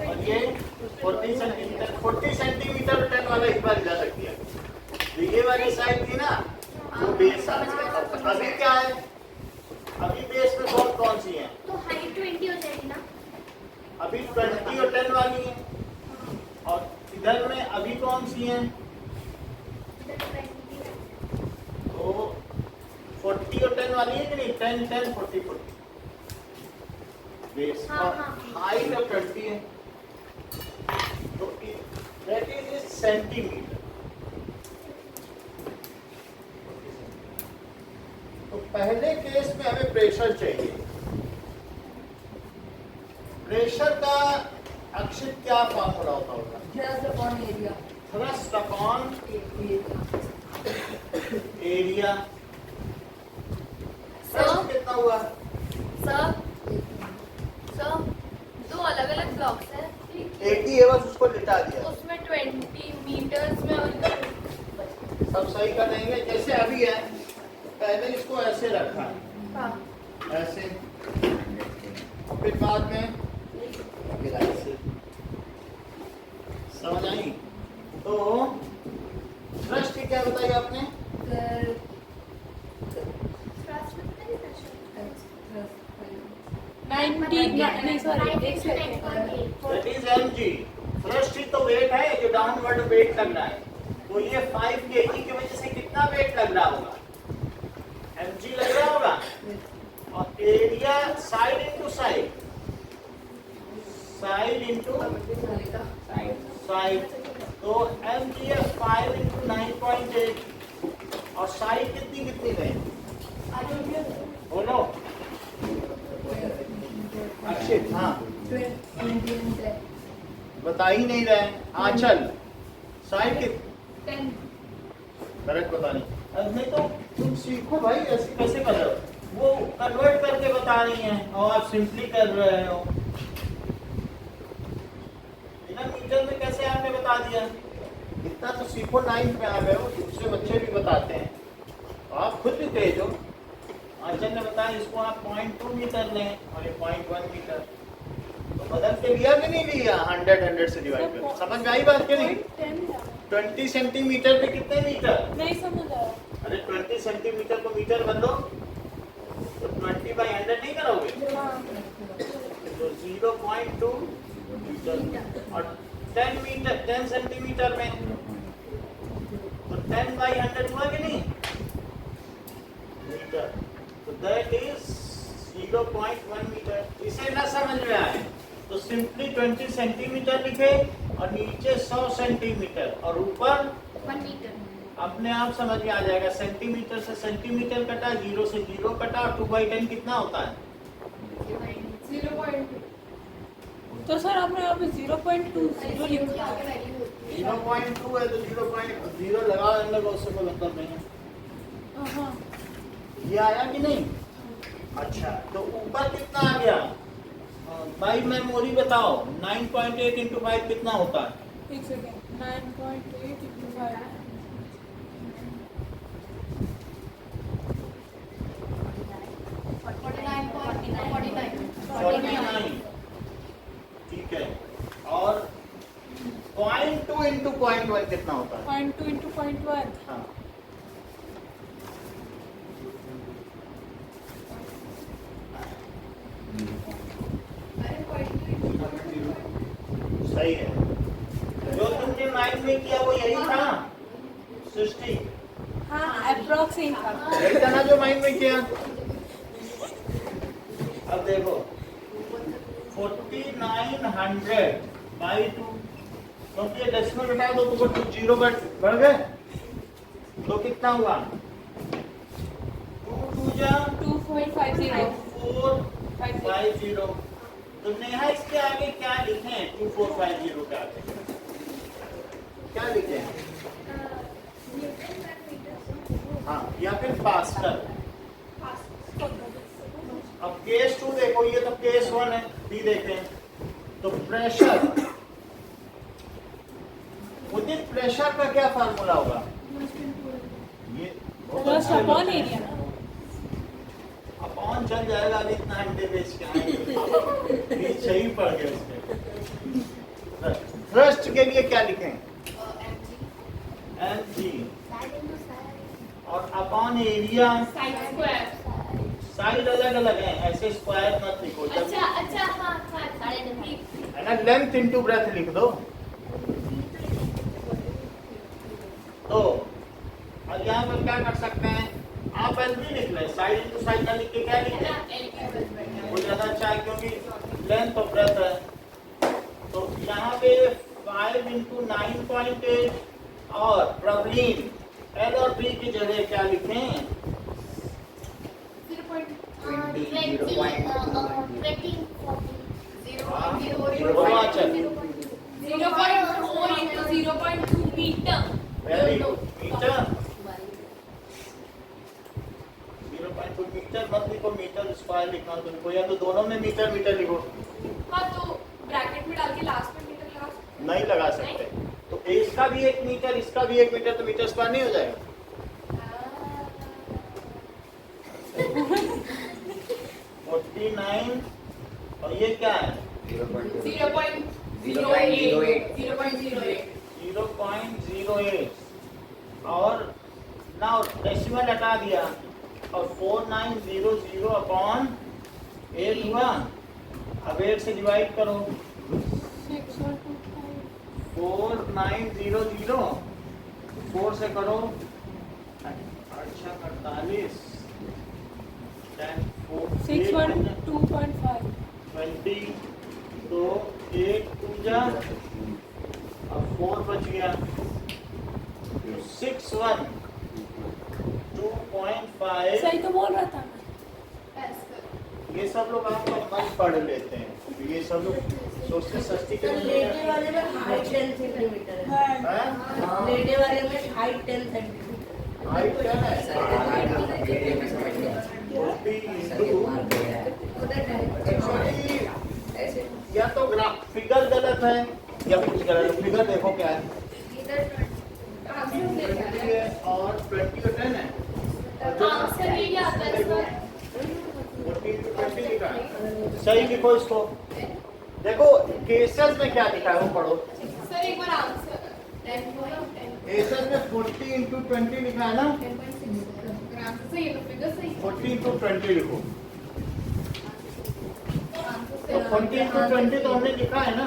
Speaker 1: और ये 40 सेंटीमीटर। 40 सेंटीमीटर 10 वाला इस बार इधर रख दिया। तो ये वाली साइड थी ना, वो बेस आ गया। अभी क्या है, अभी बेस में कौन सी है?
Speaker 3: तो हाइट 20 हो जाएगी ना?
Speaker 1: अभी 20 और 10 वाली है, और इधर में अभी कौन सी है? तो 40 और 10 वाली है कि नहीं? 10 10 40 40 बेस, और हाइट of 20 है। तो दैट इज सेंटीमीटर। तो पहले केस में हमें प्रेशर चाहिए। प्रेशर का अक्षर क्या फॉर्मूला होता होगा? Thrust upon area. थ्रस्ट कितना हुआ?
Speaker 2: सर दो अलग अलग ब्लॉक्स हैं,
Speaker 1: 80 है, बस उसको लिटा दिया।
Speaker 2: उसमें 20 मीटर्स में और
Speaker 1: सब सही कर देंगे जैसे अभी है। पहले इसको ऐसे रखा है, ऐसे, और फिर बाद में ऐसे। समझ आई? तो थ्रस्ट की क्या बताई आपने?
Speaker 4: 90 नहीं सॉरी एक second.
Speaker 1: That is mg। Thrust ही तो वेट है जो डाउनवर्ड वेट लग रहा है। तो ये 5 kg की वजह से कितना वेट लग रहा होगा? mg लग रहा होगा। और area side into side, side into side. तो mg है 5 × 9.8, और साइड कितनी गई? बता ही नहीं रहे हैं। आंचल साइड के
Speaker 2: 10
Speaker 1: करेक्ट बता नहीं। अब नहीं तो तुम सीखो भाई, ऐसे कैसे कर रहे हो? वो कन्वर्ट करके बता रही हैं और आप सिंपली कर रहे हो। बिना मीटर में कैसे आपने बता दिया? इतना तो सीखो, 9th में आ गए हो, दूसरे बच्चे भी बताते हैं, आप खुद भी तेज हो। आंचल ने बताया इसको आप 0.2 मीटर लें और ये 0.1 मीटर, तो बदल के लिया कि नहीं लिया? 100 से डिवाइड कर, समझ में आई बात कि नहीं? 20 सेंटीमीटर पे कितने मीटर?
Speaker 4: नहीं समझ आया।
Speaker 1: अरे 20 सेंटीमीटर को मीटर बदलो तो 20/100 नहीं करोगे? तो 0.2 मीटर और 10 सेंटीमीटर में तो 10/100 हुआ कि नहीं मीटर? तो दैट इज 0.1 मीटर। इसे ना समझ में आए तो सिंपली 20 सेंटीमीटर लिखे और नीचे 100 सेंटीमीटर और ऊपर
Speaker 3: 1 मीटर।
Speaker 1: अपने आप समझ में आ जाएगा। सेंटीमीटर से सेंटीमीटर कटा, 0 से 0 कटा और 2/10 कितना होता है?
Speaker 2: 0.2
Speaker 4: तो सर आपने यहाँ पे 0.20 लिखा है।
Speaker 1: 0.2 है तो 0.0 लगा लेने का, उससे कोई मतलब नहीं है।
Speaker 4: हाँ
Speaker 1: ये आया कि नहीं? अच्छा, तो ऊपर कितना आ गया? बाई मेमोरी बताओ, 9.8 इंटू 5 कितना होता है?
Speaker 4: एक सेकेंड, 9.8 into 5
Speaker 1: 49। ठीक है, और 0.2 इंटू 0.1 कितना होता है?
Speaker 4: 0.2 into 0.1
Speaker 1: हाँ, सही है। जो तुमने 9 में किया वो यही था सृष्टि?
Speaker 4: हाँ अप्रोक्स ही था।
Speaker 1: यही था ना जो माइंड में किया? अब देखो 4900/2, क्योंकि ये डेसिमल हटा दो तो 0 बढ़ गए तो कितना हुआ? 2 2 जा
Speaker 4: 2450
Speaker 1: 2450। तो नेहा इसके आगे क्या लिखे हैं? 2450 के आगे क्या लिखे हैं? हाँ, या फिर पास्कल। अब केस 2 देखो, ये तो केस 1 है, बी देखें तो प्रेशर, उदित प्रेशर का क्या फार्मूला होगा? ये
Speaker 4: Just upon area ना?
Speaker 1: अपॉन चल जाएगा, अभी इतना घंटे बेच के आएंगे सही पड़ गया उसमें। थ्रस्ट के लिए क्या लिखें? mg और अपॉन एरिया। साइड अलग अलग है, ऐसे स्क्वायर मत लिखो।
Speaker 3: अच्छा हाँ
Speaker 1: है ना, लेंथ इनटू ब्रेथ लिख दो। तो और यहाँ पर क्या कर सकते हैं? आप एल भी लिख लें, साइड इनटू साइड ना लिख के क्या लिखें? वो ज्यादा अच्छा है क्योंकि लेंथ ऑफ ब्रेथ है। तो यहाँ पे 5 इंटू 9.8 और प्रवीण एल और बी की जगह क्या लिखें?
Speaker 2: 0.4 metre.
Speaker 1: Very good. Metre 0.2 metre मत लिखो, मीटर स्क्वायर लिखना तुमको, या तो दोनों में मीटर मीटर लिखो।
Speaker 2: हाँ तो ब्रैकेट में डाल के लास्ट में मीटर लगा सकते
Speaker 1: नहीं लगा सकते, तो इसका भी 1 मीटर, इसका भी 1 मीटर, तो मीटर स्क्वायर नहीं हो जाएगा? 49 और ये क्या है? 0.08 और नाउ डेसिमल हटा दिया और 4900/8 हुआ। अब 8 से डिवाइड करो। 4900 4 से करो, अच्छा 48 10 4
Speaker 4: 612.5
Speaker 1: 20 तो 1 2 जा अब 4 बच गया, 61.25।
Speaker 4: सही तो बोल रहा था
Speaker 1: ये सब लोग आपका मन पढ़ लेते हैं, तो ये सब लोग तो उससे सस्ती
Speaker 5: सर लेटे वाले में हाइट 10 सेंटीमीटर है। लेटे वाले में हाइट 10 सेंटीमीटर।
Speaker 1: हाइट क्या है? या तो फिगर गलत है या कुछ गलत है। फिगर देखो क्या है,
Speaker 2: इधर
Speaker 1: 20 है और 20 और 10 है। और जो
Speaker 2: आंसर यही आता है सर।
Speaker 1: 14 to 20 लिखा है। सही लिखो इसको। देखो केसेस में क्या लिखा है वो पढ़ो।
Speaker 2: सर एक बार आंसर 10
Speaker 1: केसेस में 40 into 20 लिखा है ना,
Speaker 2: 10.6 आंसर सही है तो फिगर सही
Speaker 1: 40 into 20 लिखो।
Speaker 2: आंसर
Speaker 1: तो 40 into 20 तो हमने लिखा है ना,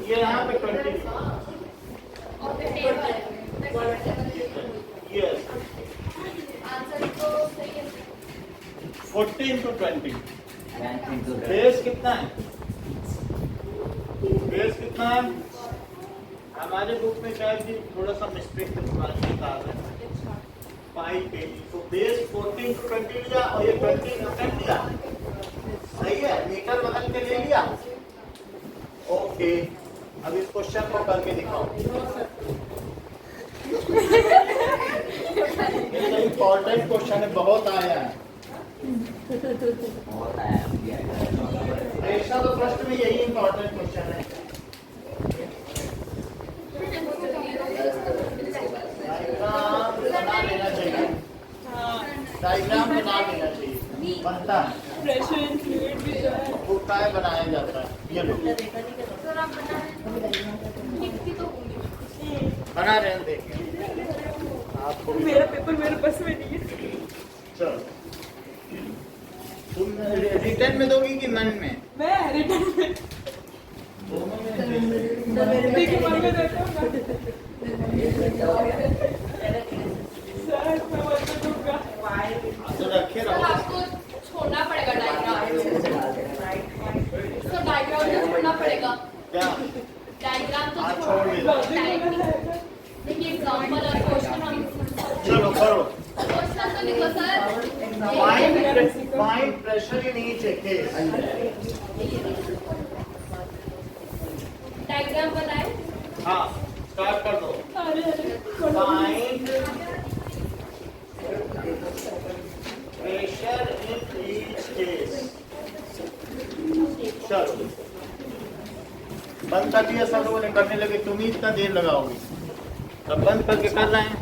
Speaker 1: ये यहाँ पे 20
Speaker 2: और फिर टेबल
Speaker 1: यस
Speaker 2: आंसर तो सही है
Speaker 1: 40 into 20। बेस कितना है? बेस कितना है? हमारे बुक में क्या है कि थोड़ा सा मिस्टेक से निकाल रहे हैं 5 kg। तो बेस 14 into 20 लिया और ये 20 into 10 लिया। सही है, मीटर बदल के ले लिया। ओके, अब इस क्वेश्चन को करके दिखाओ। ये इम्पोर्टेंट क्वेश्चन है, बहुत आया है। ऐसा तो प्रश्न में यही इम्पोर्टेंट क्वेश्चन है। डायग्राम बना लेना चाहिए, डायग्राम बना लेना चाहिए, बनता है।
Speaker 4: प्रेशर इन फ्लूइड भी जो है
Speaker 1: वो काय बनाया जाता है, ये लो
Speaker 2: सर आप बना लिखती तो होंगी
Speaker 1: बना रहे हैं, देखिए आपको भी।
Speaker 4: मेरा पेपर मेरे बस में नहीं है।
Speaker 1: चलो तुम रिटर्न में दोगी कि मन में?
Speaker 4: मैं रिटर्न में
Speaker 1: दोनों में
Speaker 4: देखिए मन में देता हूँ ना। सर मैं मन में दूंगा।
Speaker 1: तो रखे
Speaker 2: सर
Speaker 1: रहो।
Speaker 2: आपको छोड़ना पड़ेगा डायग्राम सर डायग्राम तो छोड़ना पड़ेगा
Speaker 1: क्या?
Speaker 2: डायग्राम तो
Speaker 1: हाँ, छोड़
Speaker 2: छोड़ना
Speaker 1: देना।
Speaker 2: पड़ेगा देखिए एग्जांपल और क्वेश्चन हम
Speaker 1: चलो करो।
Speaker 2: क्वेश्चन तो लिखो sir
Speaker 1: find pressure in each case.
Speaker 2: Diagram बनाए
Speaker 1: हाँ स्टार्ट कर दो।
Speaker 4: अरे अरे
Speaker 1: find pressure in each case. चलो बंद कर दिया, सब लोगों ने करने लगे, तुम ही इतना देर लगाओगे। अब बंद करके कर रहे हैं,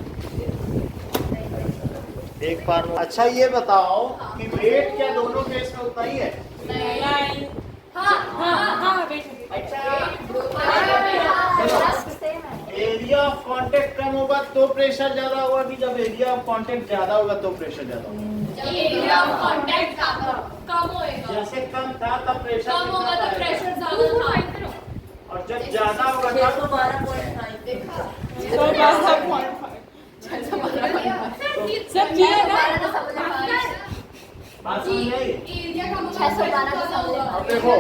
Speaker 1: एक बार। अच्छा ये बताओ कि वेट क्या दोनों केस में उतना ही है?
Speaker 4: नहीं
Speaker 2: हाँ
Speaker 4: हाँ वेट
Speaker 1: अच्छा एरिया ऑफ कांटेक्ट कम होगा तो प्रेशर ज्यादा होगा कि जब एरिया ऑफ कांटेक्ट ज्यादा होगा तो प्रेशर ज्यादा होगा?
Speaker 2: एरिया ऑफ कांटेक्ट कम होएगा
Speaker 1: जैसे कम था तब प्रेशर
Speaker 2: कम होगा तो प्रेशर ज्यादा था
Speaker 1: और जब ज्यादा होगा तब
Speaker 5: 612.5 देखा।
Speaker 4: सब किया ना।
Speaker 1: बात समझ आई?
Speaker 2: एरिया कम होगा
Speaker 1: अब देखो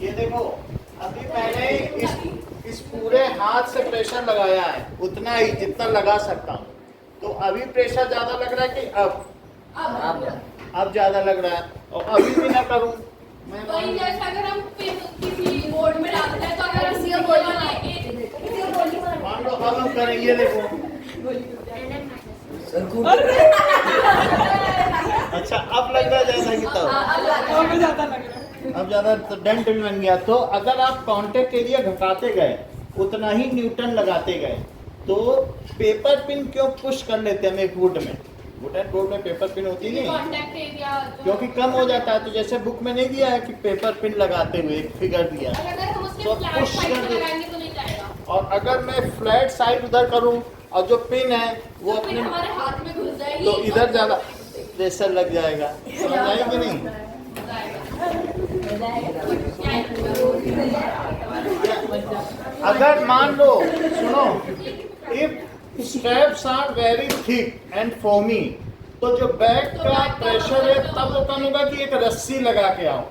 Speaker 1: ये देखो, अभी मैंने इस पूरे हाथ से प्रेशर लगाया है उतना ही जितना लगा सकता हूँ। तो अभी प्रेशर ज्यादा लग रहा है कि अब ज्यादा लग रहा है? और अभी भी ना करूँ मैं
Speaker 2: वही जैसे अगर हम किसी बोर्ड में डालते हैं तो अगर हम सीधा
Speaker 1: मान लो अब हम करेंगे, ये देखो। अच्छा अब लग रहा है जैसा कि तब
Speaker 4: अब ज्यादा लग रहा है।
Speaker 1: अब ज्यादा डेंट भी बन गया। तो अगर आप कांटेक्ट एरिया घटाते गए उतना ही न्यूटन लगाते गए। तो पेपर पिन क्यों पुश कर लेते हैं हम एक वुड में? वुड एंड बोर्ड में पेपर पिन होती नहीं है
Speaker 2: कांटेक्ट एरिया
Speaker 1: क्योंकि कम हो जाता है। तो जैसे बुक में नहीं दिया है कि पेपर पिन लगाते हुए एक फिगर दिया है।
Speaker 2: अगर हम उसके
Speaker 1: तो
Speaker 2: फ्लैट
Speaker 1: push
Speaker 2: साइड
Speaker 1: कर
Speaker 2: पे
Speaker 1: दे।
Speaker 2: लगाएंगे तो नहीं जाएगा
Speaker 1: और अगर मैं फ्लैट साइड उधर करूं और जो पिन है वो
Speaker 2: तो फिर
Speaker 1: अपने
Speaker 2: हमारे हाथ में घुस जाएगी
Speaker 1: तो इधर ज्यादा प्रेशर लग जाएगा। समझ आई कि नहीं? अगर मान लो सुनो, if straps are very thick and foamy तो जो बैक का प्रेशर है तब वो कम होगा कि एक रस्सी लगा के आओ।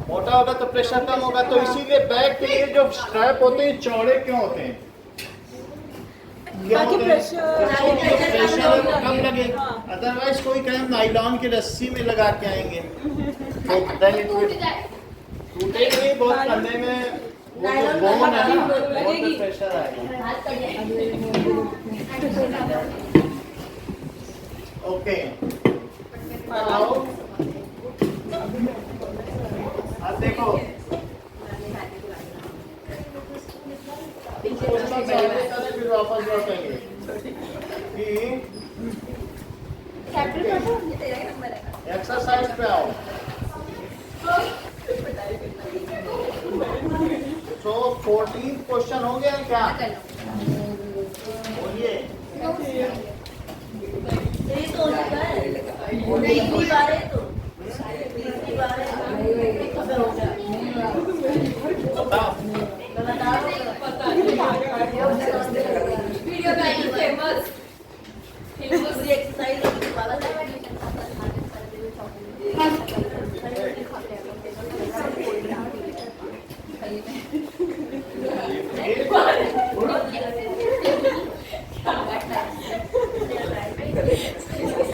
Speaker 1: मोटा होगा तो प्रेशर कम होगा। तो इसीलिए बैक के लिए जो स्ट्रैप होते हैं चौड़े क्यों होते हैं?
Speaker 4: ताकि pressure-
Speaker 1: प्रेशर कम लगे,
Speaker 4: हाँ।
Speaker 1: अदरवाइज कोई कहे नाइलॉन की रस्सी में लगा के आएंगे तो टूटेगा नहीं, बहुत कंधे में वो जो बोन है ना बहुत प्रेशर आएगा। ओके आओ अब देखो क्वेश्चन पहले करें फिर वापस लौटेंगे कि एक्सरसाइज पे आओ। तो 14 क्वेश्चन हो गया क्या? बोलिए।
Speaker 5: ये तो हो चुका है। तीसरी बार है तो। तीसरी बार है।
Speaker 1: बताओ।
Speaker 2: वीडियो बनाइए फेमस
Speaker 5: पूरी एक्सरसाइज वाला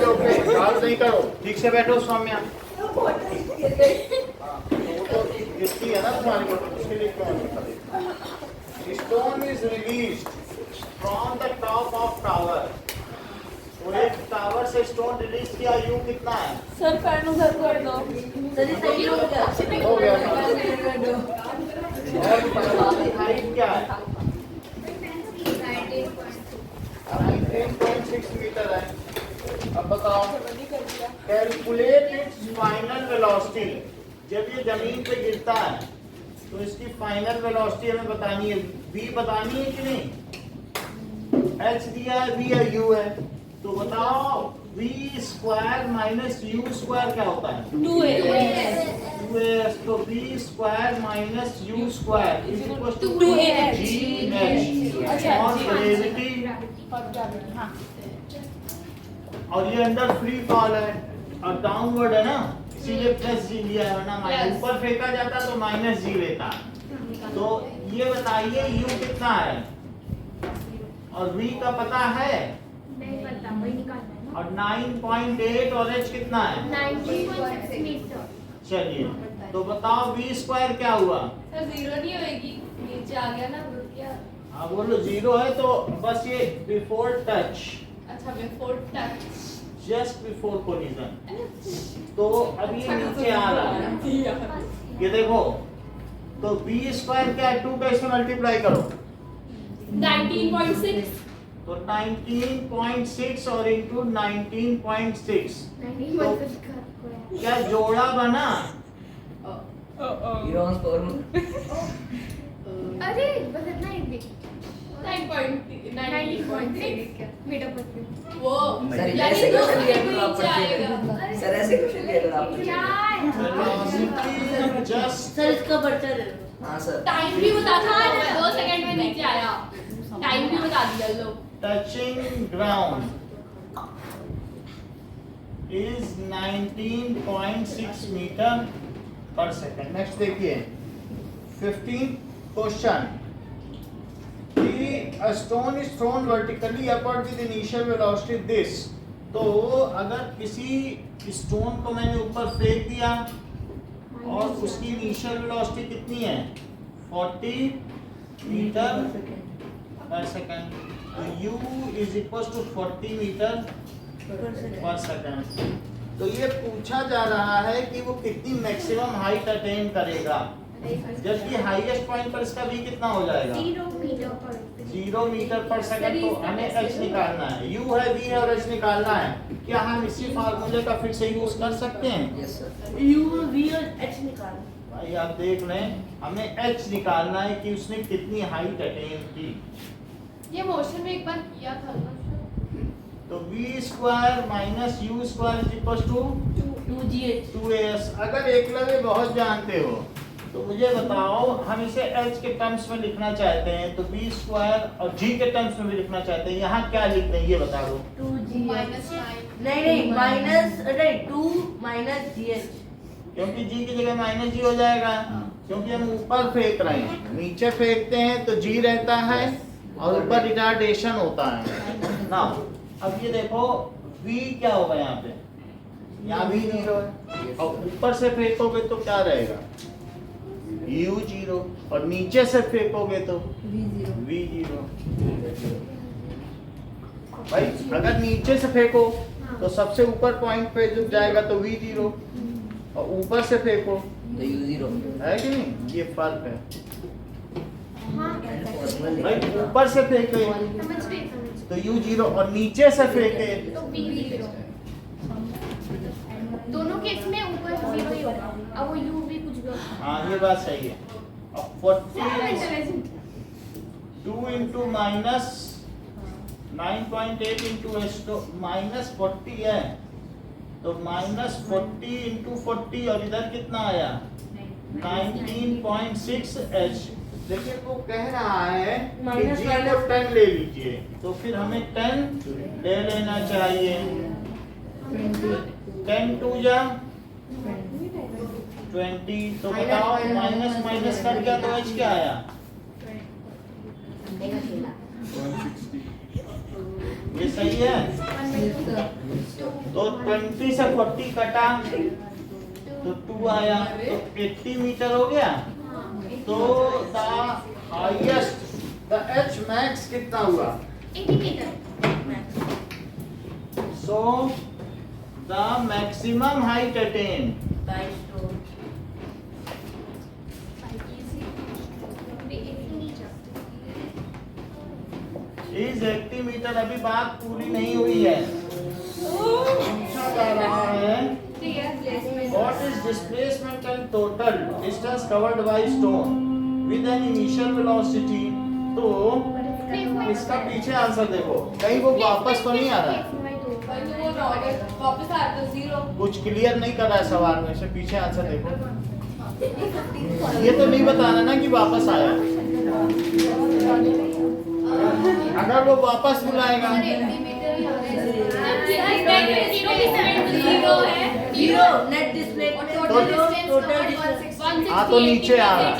Speaker 1: ओके डांस नहीं करो, ठीक से बैठो सौम्या। हाँ, तो वो तो गिरती है ना तुम्हारी बोतल, उसके लिए क्यों नहीं करें? Stone is released from the top of tower. तो एक टावर से स्टोन रिलीज किया, यू कितना है?
Speaker 4: सर फैन उधर कर दो।
Speaker 5: सही सही हो गया।
Speaker 1: हो गया। और हाइट क्या है? 19.6 मीटर है। अब बताओ कैलकुलेट इट्स फाइनल वेलोसिटी। जब ये जमीन पे गिरता है तो इसकी फाइनल वेलोसिटी हमें बतानी है, v बतानी है कि नहीं? h दिया है, v है, u है, तो बताओ v square minus u square क्या होता है? 2as। तो v square minus u square is equal to
Speaker 4: 2ah।
Speaker 1: gh। और ग्रेविटी
Speaker 4: हाँ।
Speaker 1: और ये अंदर फ्री फॉल है और डाउनवर्ड है ना, इसीलिए प्लस जी लिया है, वरना माइनस ऊपर फेंका जाता तो माइनस जी लेता। तो ये बताइए u कितना है और v का पता है
Speaker 3: नहीं पता, वही निकालना है ना।
Speaker 1: और 9.8 और h कितना है?
Speaker 3: 19.6 मीटर।
Speaker 1: चलिए तो बताओ v स्क्वायर क्या हुआ?
Speaker 2: सर जीरो नहीं होएगी, नीचे आ गया ना रुक गया।
Speaker 1: हाँ बोलो जीरो है तो बस ये बिफोर टच,
Speaker 2: अच्छा before touch
Speaker 1: just before collision. तो अब ये नीचे आ रहा है, ये देखो, तो v स्क्वायर क्या है? 2 का इसमें मल्टीप्लाई करो
Speaker 2: 19.6
Speaker 1: तो 19.6 और इंटू 19.6
Speaker 3: नहीं मतलब
Speaker 1: क्या जोड़ा बना?
Speaker 3: अरे बस इतना ही भी
Speaker 2: 9.6
Speaker 3: मीटर प्रति।
Speaker 2: वो
Speaker 6: सर,
Speaker 2: यानी
Speaker 6: ऐसे
Speaker 2: दो
Speaker 6: क्वेश्चन
Speaker 2: सेकंड
Speaker 6: लिया
Speaker 2: में
Speaker 6: तो आप
Speaker 2: नीचे आएगा।
Speaker 6: सर ऐसे क्वेश्चन लिया था आपने।
Speaker 3: क्या है?
Speaker 1: वेलोसिटी जस्ट
Speaker 5: सर इसका पर्चा ले लो।
Speaker 6: हाँ सर।
Speaker 2: टाइम भी बता था, 2 सेकंड में नीचे आया, टाइम भी बता दिया लो।
Speaker 1: Touching ground is 19.6 metre per second. Next देखिए 15 क्वेश्चन कि a stone is thrown vertically upward with initial velocity this। तो अगर किसी स्टोन को मैंने ऊपर फेंक दिया और उसकी इनिशियल वेलोसिटी कितनी है? 40 मीटर पर सेकंड। तो u is equals to 40 metre per second. तो ये पूछा जा रहा है कि वो कितनी मैक्सिमम हाइट अटेन करेगा, जबकि हाईएस्ट पॉइंट पर इसका v कितना हो जाएगा? 0 मीटर पर सेकंड। तो हमें h निकालना है, u है, v है और h निकालना है। क्या हम इसी फार्मूले का फिर से यूज कर सकते हैं?
Speaker 6: Yes sir.
Speaker 5: U V और H निकालो।
Speaker 1: भाई आप देख लें, हमें h निकालना है कि उसने कितनी हाइट अटेन की।
Speaker 2: ये मोशन में एक बार किया था ना।
Speaker 1: तो v square minus u square is equal to
Speaker 5: 2GH।
Speaker 1: 2as। अगर एकलव्य बहुत जानते हो तो मुझे बताओ, हम इसे h के टर्म्स में लिखना चाहते हैं तो v स्क्वायर और g के टर्म्स में भी लिखना चाहते हैं, यहाँ क्या लिखते हैं ये बता दो।
Speaker 5: 2GH। नहीं माइनस, अरे 2 माइनस GH।
Speaker 1: क्योंकि g की जगह माइनस g हो जाएगा, क्योंकि हम ऊपर फेंक रहे हैं, नीचे फेंकते हैं तो g रहता है और ऊपर रिटार्डेशन होता है ना। अब ये देखो v क्या होगा यहाँ पे, यहाँ v 0 है और ऊपर से फेंकोगे तो क्या रहेगा u 0 और नीचे से फेंकोगे तो v 0। भाई अगर नीचे से फेंको तो सबसे ऊपर पॉइंट पे जो जाएगा तो v 0 और ऊपर से फेंको
Speaker 6: तो U 0
Speaker 1: है कि नहीं, ये फर्क है।
Speaker 3: हाँ
Speaker 1: भाई ऊपर से फेंके
Speaker 3: समझ गई
Speaker 1: तो u 0 और नीचे से फेंके
Speaker 3: तो v 0। दोनों केस में ऊपर 0 ही होगा, अब वो u भी कुछ भी होगा।
Speaker 1: हाँ ये बात सही है। अब 40 2 इंटू माइनस 9.8 इंटू एच तो माइनस 40 है, तो माइनस 40 इंटू 40 और इधर कितना आया 19.6 एच। लेकिन वो कह रहा है कि जी को 10 ले लीजिए, तो फिर हमें 10 ले लेना चाहिए। 10 2 जा 20, तो बताओ माइनस माइनस कर गया तो एच क्या आया, ये सही है। तो 20 से 40 कटा तो 2 आया, तो 80 मीटर हो गया। तो the highest the H max कितना हुआ
Speaker 3: 80 मीटर।
Speaker 1: So the maximum height attain is 80 metre. अभी बात पूरी नहीं हुई है, पूछा जा रहा है what is displacement and total distance covered by stone with an initial velocity। तो इसका पीछे आंसर देखो, कहीं वो वापस तो नहीं आ रहा है,
Speaker 2: वापस आ तो 0।
Speaker 1: कुछ क्लियर नहीं कर रहा है सवाल में से, पीछे आंसर देखो। ये तो नहीं बताना ना कि वापस आया, अगर वो वापस बुलाएगा
Speaker 5: नेट डिस्प्ले
Speaker 1: हाँ तो नीचे आ रहा है,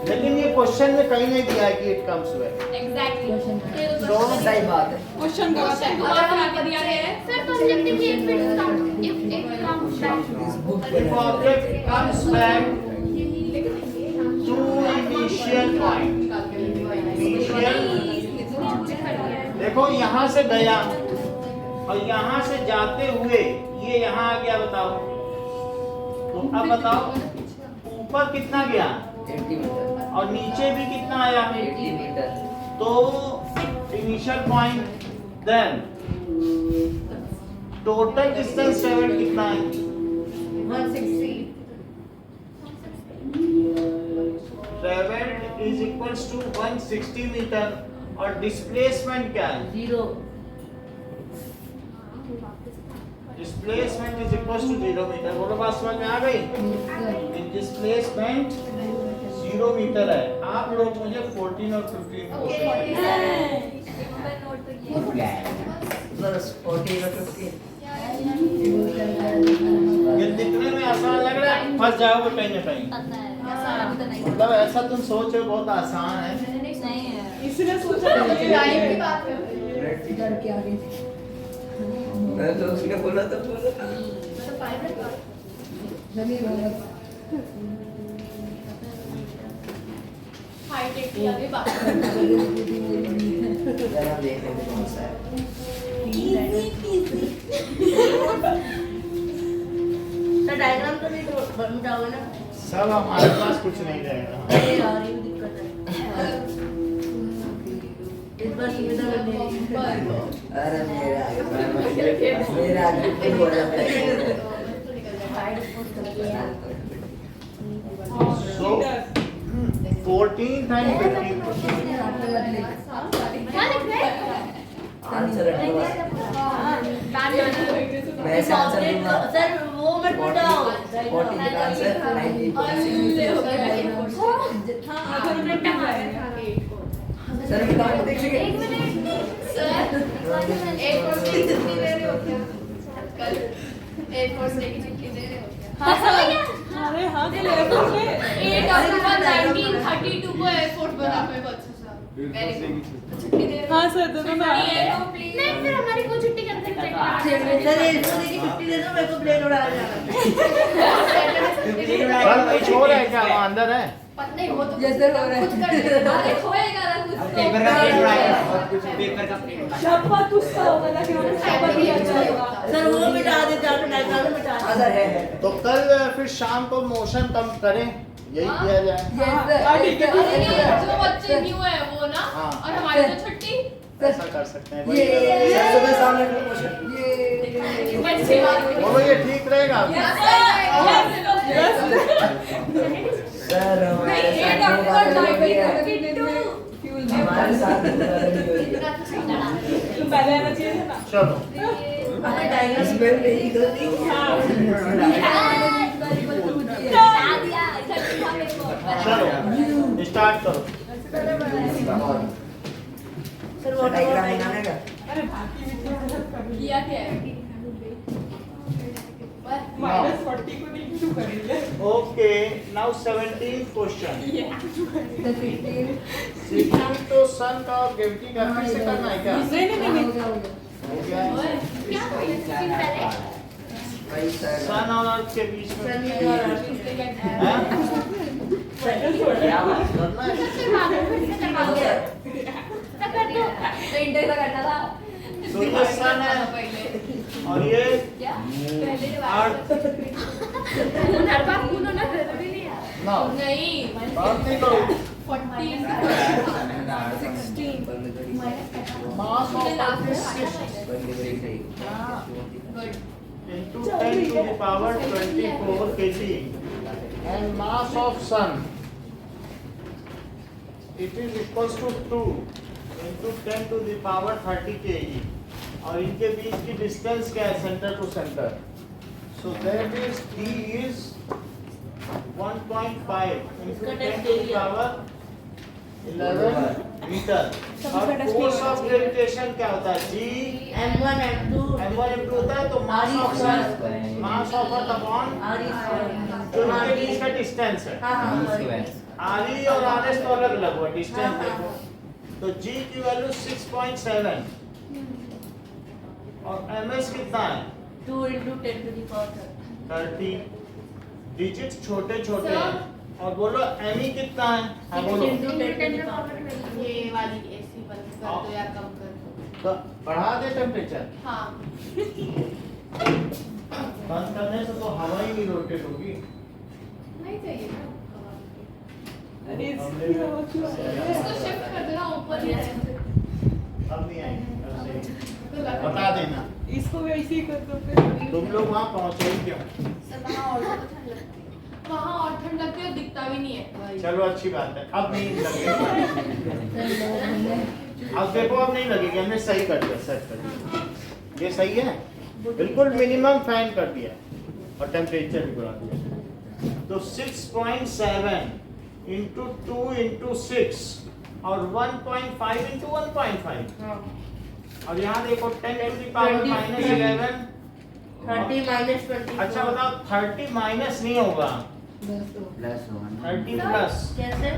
Speaker 1: लेकिन ये क्वेश्चन में कहीं नहीं दिया है कि इट कम्स बैक। तो
Speaker 6: सही बात है।
Speaker 4: क्वेश्चन गलत है।
Speaker 3: सर तो हम लिखते हैं if it comes back
Speaker 1: if object comes back to initial point, initial देखो यहाँ से गया और यहाँ से जाते हुए ये यहाँ आ गया, बताओ। तो अब बताओ ऊपर कितना गया
Speaker 6: 80 मीटर
Speaker 1: और नीचे भी कितना आया
Speaker 6: 80 मीटर।
Speaker 1: तो initial point then total distance travel कितना है
Speaker 2: 160।
Speaker 1: Travelled is equals to 160 metre और डिस्प्लेसमेंट क्या है
Speaker 5: 0
Speaker 1: displacement is equals to 0 metre. बोलो बात समझ में आ गई। डिस्प्लेसमेंट 0 मीटर है। आप लोग मुझे 14 और 15
Speaker 6: बस 14 और 15।
Speaker 1: ये दिखने में आसान लग रहा है, फंस जाओगे कहीं ना कहीं। मतलब ऐसा तुम सोच रहे हो बहुत आसान है,
Speaker 4: इसने सोचा
Speaker 2: टाइम की बात कर
Speaker 6: मैं तो उसने बोला तो बोला
Speaker 2: हाईटेक की अभी बात
Speaker 6: जरा देखने में कौन सा है।
Speaker 5: तो डायग्राम तो नहीं बन जाओगे ना।
Speaker 1: सब हमारे पास कुछ नहीं रहेगा।
Speaker 5: अरे यार ये दिक्कत है। इस बार सुविधा बन जाएगी।
Speaker 6: अरे मेरा आगे कोई बोला
Speaker 1: So 14 times 15
Speaker 6: आंसर है मैं ऐसा आंसर दूंगा।
Speaker 5: सर वो मत बताओ।
Speaker 6: 14 का आंसर 90.6। सर बताओ तो देखिए
Speaker 4: हाँ सर। अरे हाँ तो ले पूछ ले।
Speaker 2: 8 अक्टूबर 1932 को एयरपोर्ट बना हुआ है बच्चा साहब। वेरी गुड
Speaker 4: हाँ सर दोनों में
Speaker 3: नहीं फिर हमारी को छुट्टी कर देते
Speaker 5: सर ये इसको देखिए छुट्टी दे दो, मेरे को प्लेन उड़ाने जाना
Speaker 1: कल कुछ हो रहा है क्या वहाँ अंदर है?
Speaker 2: पता नहीं वो तो
Speaker 5: जैसे हो रहा है।
Speaker 2: कुछ कर देगा अरे खोएगा ना कुछ तो
Speaker 6: पेपर का प्लेन उड़ाएगा और कुछ पेपर का प्लेन उड़ाएगा।
Speaker 4: शपथ उसका होगा ना कि हमें शपथ ही अच्छा होगा।
Speaker 5: सर वो मिटा देते आप टाइम में मिटा
Speaker 6: हाँ सर है।
Speaker 1: तो कल फिर शाम को मोशन कम करें, यही किया जाए।
Speaker 2: अरे ये जो बच्चे न्यू है वो ना
Speaker 1: हाँ।
Speaker 2: और हमारी तो छुट्टी
Speaker 1: ऐसा कर सकते हैं।
Speaker 5: ये
Speaker 6: सुबह सामने प्रमोशन।
Speaker 5: ये
Speaker 2: बच्चे
Speaker 1: बोलो ये ठीक रहेगा?
Speaker 6: सर हमारे
Speaker 2: ये
Speaker 6: साथ दो बार
Speaker 2: डॉक्टर
Speaker 6: हो गया।
Speaker 2: डाइट
Speaker 6: हमारे साथ दो बार हो गया।
Speaker 4: तो पहले आना चाहिए था ना।
Speaker 1: चलो
Speaker 5: हमारे टाइगर स्मेल नहीं करती।
Speaker 1: चलो स्टार्ट करो।
Speaker 5: सर वो
Speaker 6: डायग्राम बनाने का।
Speaker 4: अरे बाकी भी
Speaker 2: किया क्या है
Speaker 4: -40 को नहीं क्यों कर रही है?
Speaker 1: Okay now 17th question. Sequence तो सन का और ग्रेविटी का फिर से करना है क्या?
Speaker 4: नहीं
Speaker 1: हो गया है।
Speaker 3: क्या कोई पहले
Speaker 6: भाई सर
Speaker 1: सन और अर्थ के बीच में
Speaker 5: सनी
Speaker 1: हैं?
Speaker 5: और
Speaker 1: क्या बात करना है?
Speaker 3: फिर करवा दो तब कर दो
Speaker 2: तो इंटर का करना था
Speaker 1: तो ये सन है और ये
Speaker 2: क्या पहले
Speaker 1: अर्थ।
Speaker 3: हर बार कूदो ना जरूरी नहीं है
Speaker 1: ना
Speaker 2: नहीं
Speaker 1: बात नहीं करो।
Speaker 2: 40
Speaker 1: मास of earth is 6 into 10 to the power 24 kg and mass of sun it is equals to 2 into 10 to the power 30 kg और इनके बीच की डिस्टेंस क्या है centre to centre? So that is d is 1.5 into 10 to the power 11 metre. और फोर्स ऑफ ग्रेविटेशन क्या होता है? G
Speaker 5: M1 M2
Speaker 1: M1 M2 होता है तो mass of sun mass of earth upon जो इनके बीच का डिस्टेंस है। RE और RS तो अलग अलग हुआ डिस्टेंस देखो। तो G की वैल्यू 6.7 और MS कितना है?
Speaker 5: 2 into 10 to the power
Speaker 1: 30। Digit छोटे छोटे हैं और बोलो ME कितना है? हाँ बोलो।
Speaker 5: 10 to 10 to the power
Speaker 2: ये वाली एसी बंद कर दो या कम कर दो
Speaker 1: तो बढ़ा दे टेम्परेचर।
Speaker 2: हाँ
Speaker 1: बंद करने से तो हवा ही नहीं रोटेट होगी।
Speaker 2: नहीं चाहिए ना
Speaker 4: अरे इसकी हवा क्यों आ रही है?
Speaker 2: इसको शिफ्ट कर देना ऊपर ही
Speaker 1: अब नहीं आएगी अब सही। बता देना
Speaker 4: इसको भी ऐसे ही कर दो फिर।
Speaker 1: तुम लोग वहाँ पहुँचे ही क्यों?
Speaker 2: वहाँ और ठंड लगती है और दिखता भी नहीं है
Speaker 1: चलो अच्छी बात है अब नहीं लगेगी। अब देखो अब नहीं लगेगी हमने सही कर दिया सेट कर दिया। ये सही है बिल्कुल मिनिमम फैन कर दिया और टेम्परेचर भी बढ़ा दिया। तो 6.7 into 2 into 6 और 1.5 into 1.5 और यहाँ देखो 10 to the power -11
Speaker 5: 30 minus 20
Speaker 1: अच्छा बताओ 30 माइनस नहीं होगा
Speaker 6: प्लस 1
Speaker 1: 30 प्लस
Speaker 5: कैसे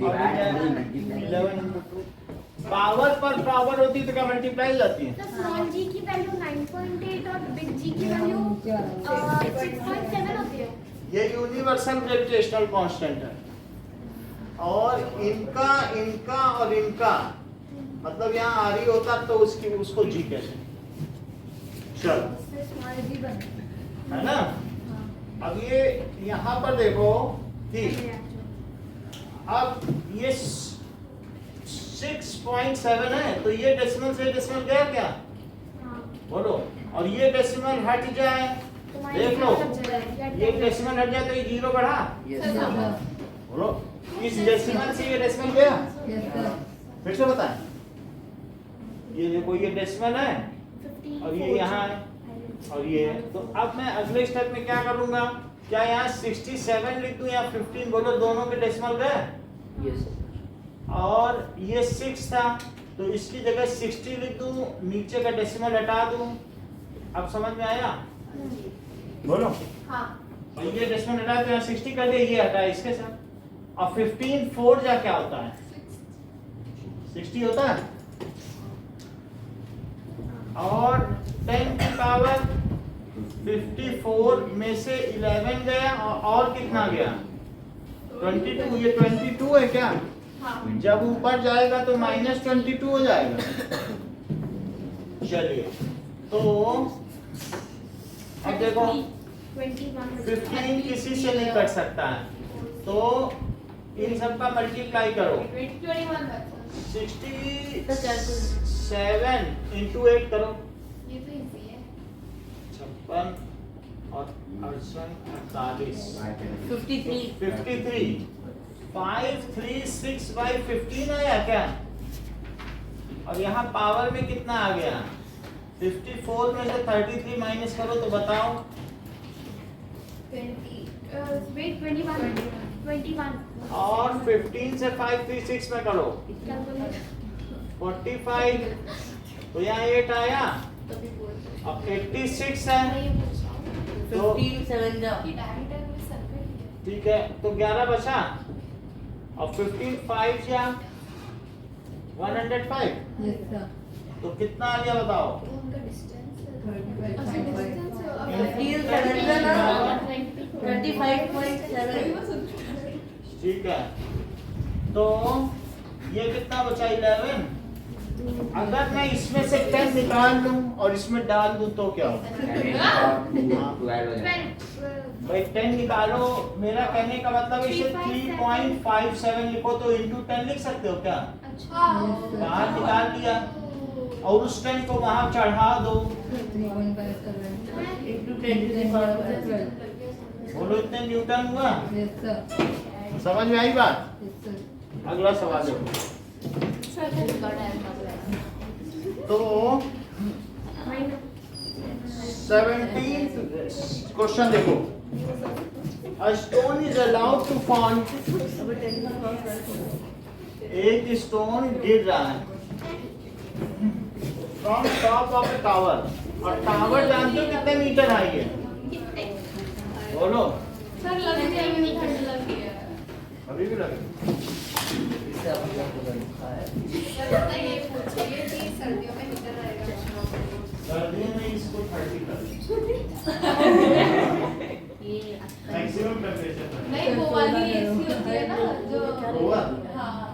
Speaker 1: 11 into 2 पावर पर पावर होती तो क्या मल्टीप्लाई जाती है?
Speaker 3: तो स्मॉल जी की वैल्यू 9.8 और बिग जी की वैल्यू 6.7 होती है।
Speaker 1: ये यूनिवर्सल ग्रेविटेशनल कांस्टेंट है और इनका इनका और इनका मतलब यहाँ RE होता तो उसकी उसको G कैसे? चलो
Speaker 3: स्मॉल जी बन
Speaker 1: है ना। अब ये यहाँ पर देखो कि अब ये 6.7 है तो ये डेसिमल से डेसिमल गया क्या? बोलो और ये डेसिमल हट जाए देख लो ये डेसिमल हट जाए तो ये 0 बढ़ा। बोलो इस डेसिमल से ये डेसिमल गया फिर से बताएं। ये देखो ये डेसिमल है और ये यहाँ है और ये है। तो अब मैं अगले स्टेप में क्या करूंगा? क्या यहाँ 67 लिख दूं या 15? बोलो दोनों के डेसिमल गए और ये 6 था तो इसकी जगह 60 लिख दूं नीचे का डेसिमल हटा दूं। अब समझ में आया? बोलो
Speaker 2: हाँ
Speaker 1: और ये डेसिमल हटा तो यहाँ 60 कर दिया ये हटा इसके साथ और 15 4 जा क्या होता है 60 होता है। और 10 की पावर 54 में से 11 गया और कितना गया 22। ये 22 है क्या? जब ऊपर जाएगा तो -22 हो जाएगा। चलिए तो अब देखो 15 किसी से नहीं कट सकता है, तो इन सब का मल्टीप्लाई करो। 67 इंटू 8 करो, 56 और 48 53 536 बाई 15 आया क्या? और यहाँ पावर में कितना आ गया? 54 में से 33 माइनस करो तो बताओ।
Speaker 3: 21
Speaker 1: और 15 से 536 में करो 45, तो यहाँ 8 आया। अब 86 है तो
Speaker 5: 15 7 जा
Speaker 1: ठीक है, तो 11 बचा और 15 5 या 105, तो कितना आ गया बताओ?
Speaker 5: 35.7।
Speaker 1: ठीक है, तो ये कितना बचा 11। अगर मैं इसमें से 10 निकाल लूं और इसमें डाल दूं तो क्या होगा? भाई 10 निकालो, मेरा कहने का मतलब है इसे 3.57 लिखो तो इंटू 10 लिख सकते हो क्या? बाहर निकाल दिया और उस 10 को वहां चढ़ा दो। बोलो इतने न्यूटन हुआ। समझ में आई बात? अगला सवाल देखो। तो 17th क्वेश्चन देखो। A stone is allowed to fall। एक स्टोन गिर रहा है from top of A tower, और टावर जानते हो कितने मीटर हाई है? बोलो।
Speaker 2: सर लग गया
Speaker 1: अभी भी लगे।
Speaker 6: इससे अब तक तो लिखा है।
Speaker 2: ये पूछिए कि सर्दियों में हीटर रहेगा।
Speaker 1: सर्दियों में इसको 30 कर मैक्सिमम टेम्परेचर
Speaker 2: नहीं वो वाली एसी होती है ना जो
Speaker 1: होगा।
Speaker 2: हाँ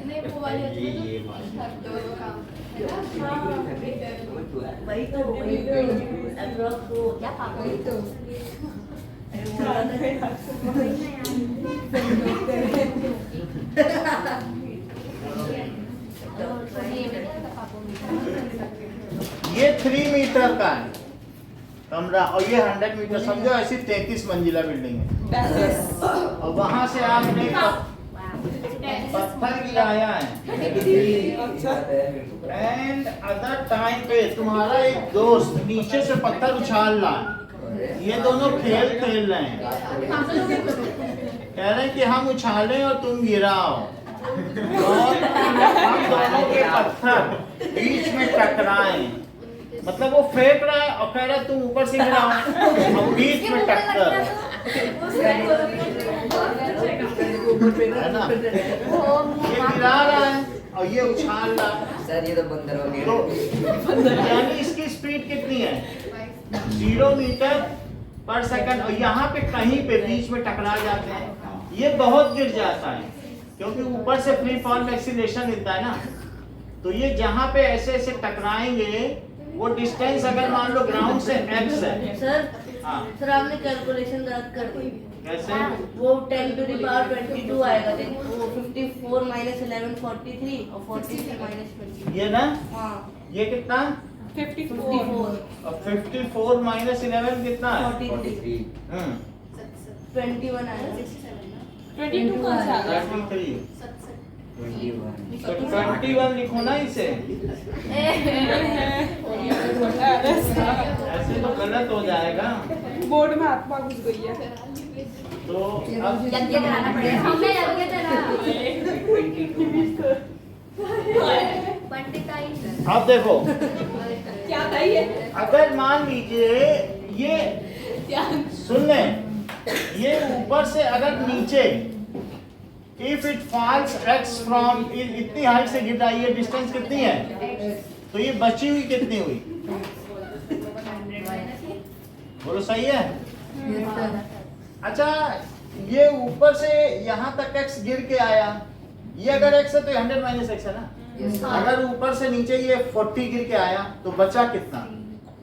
Speaker 2: नहीं वो वाली होती है जो सर्दियों में काम है ना।
Speaker 5: वही तो अप्रोक्स हो क्या पापा वही तो
Speaker 1: ये 3 मीटर का है कमरा और ये 100 मीटर, समझो ऐसी 33 मंजिला बिल्डिंग है और वहां से आपने पत्थर गिराया है एंड अदर टाइम पे तुम्हारा एक दोस्त नीचे से पत्थर उछाल रहा है। ये दोनों खेल रहे हैं, कह रहे हैं कि हम उछालें और तुम गिराओ, और हम दोनों के पत्थर बीच में टकराएं। मतलब वो फेंक रहा है और कह रहा है तुम ऊपर से गिराओ और बीच में टक्कर है ना। ये गिरा रहा है और ये उछाल रहा है।
Speaker 6: सर ये तो बंदर हो
Speaker 1: तो यानी इसकी स्पीड कितनी है? 0 मीटर पर सेकंड, और यहाँ पे कहीं पे बीच में टकरा जाते हैं। ये बहुत गिर जाता है क्योंकि ऊपर से फ्री फॉल एक्सीलरेशन मिलता है ना, तो ये जहाँ पे ऐसे ऐसे टकराएंगे वो डिस्टेंस अगर मान लो ग्राउंड से x है।
Speaker 5: सर
Speaker 1: हाँ
Speaker 5: सर आपने कैलकुलेशन गलत कर दी।
Speaker 1: कैसे?
Speaker 5: वो 10 to the power 22 आएगा, देखो वो 54 minus 11 43 और 43 minus 20।
Speaker 1: ये ना,
Speaker 5: हाँ
Speaker 1: ये कितना?
Speaker 5: 54
Speaker 1: और 54 माइनस 11 कितना है?
Speaker 5: 43 21 आएगा।
Speaker 4: 22 कौन सा आ गया?
Speaker 1: 33।
Speaker 6: 21
Speaker 1: तो 21 लिखो ना इसे, ऐसे तो गलत हो जाएगा।
Speaker 4: बोर्ड में आत्मा घुस गई है।
Speaker 1: तो अब
Speaker 3: यज्ञ कराना पड़ेगा हमें, यज्ञ करा पंडिताई।
Speaker 1: अब देखो,
Speaker 4: क्या था ये?
Speaker 1: अगर मान लीजिए ये सुन लें, ये ऊपर से अगर नीचे if it falls x from, इतनी हाइट से गिर रहा है, ये डिस्टेंस कितनी है, तो ये बची हुई कितनी हुई, बोलो सही है। अच्छा ये ऊपर से यहाँ तक x गिर के आया, ये अगर x है तो 100 माइनस x है ना। अगर ऊपर से नीचे ये 40 गिर के आया तो बचा कितना,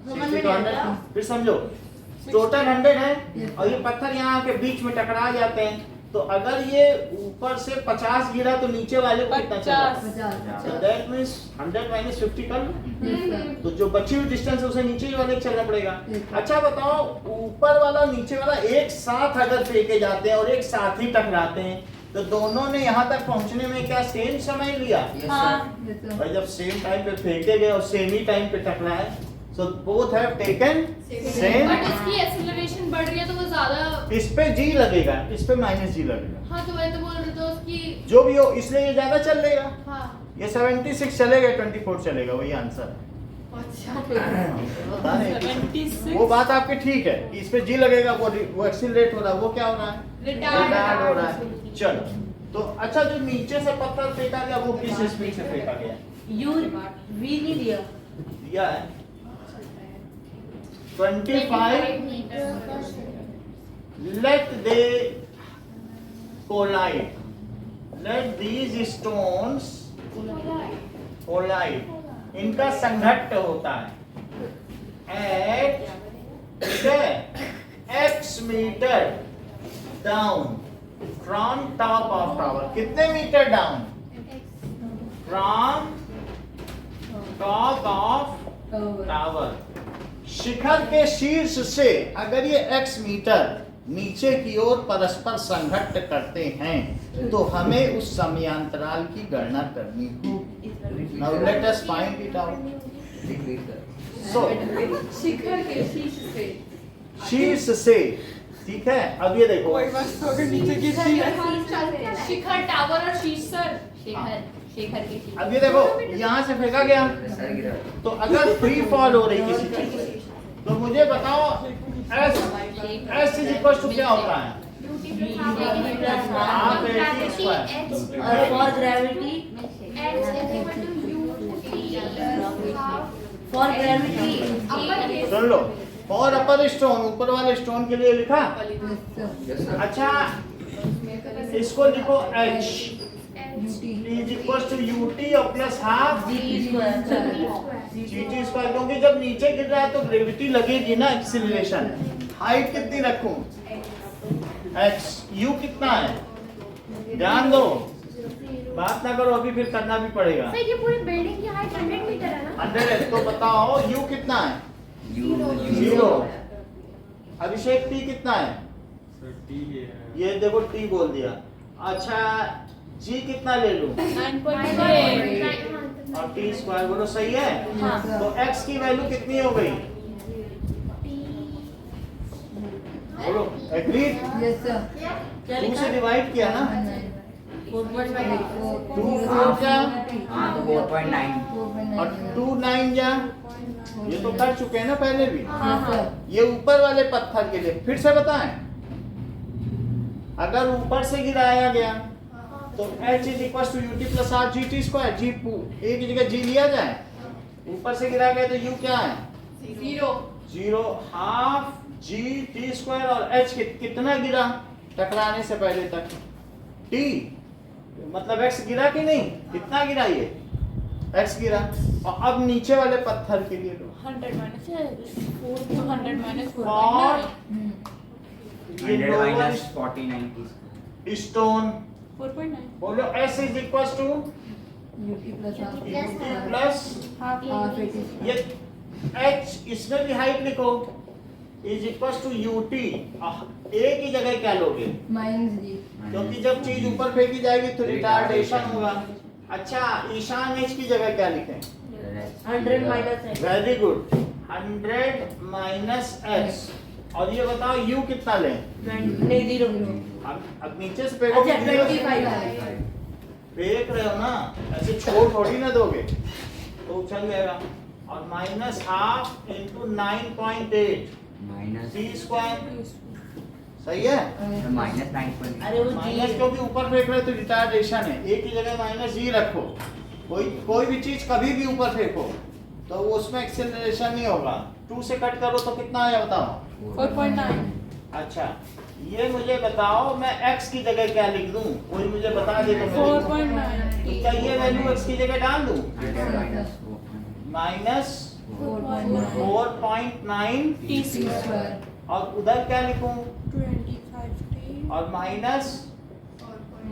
Speaker 1: 60 तो 100। फिर समझो टोटल 100 है और ये पत्थर यहाँ के बीच में टकरा जाते हैं, तो अगर ये ऊपर से 50 गिरा तो नीचे वाले को कितना चला, तो दैट मींस 100 माइनस 50 कर लो, तो जो बची हुई डिस्टेंस है उसे नीचे वाले चलना पड़ेगा। अच्छा बताओ ऊपर वाला नीचे वाला एक साथ अगर फेंके जाते हैं और एक साथ ही टकराते हैं तो दोनों ने यहाँ तक पहुँचने में क्या सेम समय लिया, भाई जब सेम टाइम पे फेंके गए और सेम ही टाइम पे टकराए, so both have taken same।
Speaker 7: But इसकी एक्सेलरेशन बढ़ रही है तो वो ज्यादा,
Speaker 1: इस पे g लगेगा, इस पे माइनस g लगेगा,
Speaker 7: हाँ तो वही तो बोल रहे थे उसकी,
Speaker 1: जो भी हो, इसलिए ये ज्यादा चल लेगा।
Speaker 7: हाँ
Speaker 1: ये 76 चलेगा, 24 चलेगा, वही आंसर है। पता नहीं,
Speaker 4: 76
Speaker 1: वो बात आपकी ठीक है कि इस पे g लगेगा, वो एक्सीलरेट हो रहा है, वो क्या हो रहा है, रिटार्ड हो रहा है। चलो तो अच्छा जो नीचे से पत्थर फेंका गया वो किस स्पीड से फेंका गया,
Speaker 5: यू वी नहीं दिया,
Speaker 1: दिया है 25 let they collide, let these stones collide, इनका संघट्ट होता है at, ठीक है, x metre down from top of tower, कितने metre down, from top of tower, शिखर के शीर्ष से अगर ये x मीटर नीचे की ओर परस्पर संघट्ट करते हैं तो हमें उस समयांतराल की गणना करनी होगी। Now let us find it out. So
Speaker 2: शिखर के शीर्ष से,
Speaker 1: शीर्ष से, ठीक है। अब ये देखो
Speaker 7: शिखर टावर और शीर्ष सर, शिखर के शीर्ष,
Speaker 1: अब ये देखो यहाँ से फेंका गया, तो अगर फ्री फॉल हो रही किसी चीज से, तो मुझे बताओ S इज इक्वल टू क्या होता है, हाफ AT स्क्वायर,
Speaker 5: और for gravity, for gravity
Speaker 1: soon low, for upper stone, ऊपर वाले स्टोन के लिए लिखा। अच्छा इसको लिखो H is equal to UT और plus half
Speaker 5: GT square,
Speaker 1: GT square, क्योंकि जब नीचे गिर रहा है तो ग्रेविटी लगेगी ना, एक्सीलरेशन। हाइट कितनी रखूं, x, u कितना है, ध्यान दो, बात ना करो अभी, फिर करना भी पड़ेगा।
Speaker 3: सर ये पूरी बिल्डिंग की हाइट 100 मीटर है ना,
Speaker 1: 100 है, तो बताओ u कितना है, 0। अभिषेक t कितना है, ये देखो t बोल दिया। अच्छा g कितना ले लूं,
Speaker 4: 9.8
Speaker 1: और t स्क्वायर बोलो, सही है।
Speaker 4: हाँ।
Speaker 1: तो x की वैल्यू कितनी हो गई, बोलो एग्रीड,
Speaker 5: यस सर,
Speaker 1: 2 से डिवाइड किया ना, 2 4 क्या
Speaker 6: 4.9
Speaker 1: और 2 9 क्या, ये तो कर चुके हैं ना पहले भी।
Speaker 5: हाँ
Speaker 1: ये ऊपर वाले पत्थर के लिए फिर से बताएं, अगर ऊपर से गिराया गया तो h is equal to ut plus r gt square, g एक की जगह g लिया जाए, ऊपर से गिराया गया तो u क्या है, 0 हाफ g t स्क्वायर, और h कितना गिरा टकराने से पहले तक, t मतलब x गिरा कि नहीं, कितना गिरा, ये x गिरा। और अब नीचे वाले पत्थर के लिए
Speaker 4: 100 माइनस 4 to 100 माइनस 4
Speaker 1: और ये
Speaker 6: 100
Speaker 1: लोअर
Speaker 6: minus 49
Speaker 1: स्टोन,
Speaker 4: 4.9
Speaker 1: बोलो s is equal to
Speaker 5: UT plus
Speaker 1: ut plus
Speaker 5: half
Speaker 1: ये h, इसमें भी हाइट लिखो, is equal to ut, a की जगह क्या लोगे,
Speaker 5: माइनस जी,
Speaker 1: क्योंकि जब चीज ऊपर फेंकी जाएगी तो रिटार्डेशन होगा। अच्छा ईशान h की जगह क्या लिखें,
Speaker 5: 100 minus
Speaker 1: very good, 100 minus x। और ये बताओ u कितना लें,
Speaker 5: नहीं 0,
Speaker 1: अब नीचे से फेंको,
Speaker 5: अच्छा
Speaker 1: 0 से
Speaker 5: 25
Speaker 1: फेंक रहे हो ना, ऐसे छोड़ थोड़ी ना दोगे, तो चल जाएगा। और minus half into 9.8
Speaker 6: minus
Speaker 1: c square, सही है?
Speaker 6: माइनस 9.8
Speaker 5: अरे वो
Speaker 1: माइनस
Speaker 5: जी
Speaker 1: क्योंकि ऊपर फेंक रहे हो तो रिटार्डेशन है, एक ही जगह माइनस जी रखो। कोई भी चीज कभी भी ऊपर फेंको तो उसमें एक्सेलरेशन नहीं होगा। 2 से कट करो तो कितना आया बताओ?
Speaker 4: 4.9
Speaker 1: अच्छा ये मुझे बताओ मैं x की जगह क्या लिख दूं? कोई मुझे बता दे तो मैं लिख दूं।
Speaker 4: 4.9
Speaker 1: तो क्या ये वैल्यू x की जगह डाल दूं? माइनस 4.9
Speaker 4: टी स्क्वायर
Speaker 1: और उधर क्या लिखूं?
Speaker 4: 25t
Speaker 1: और माइनस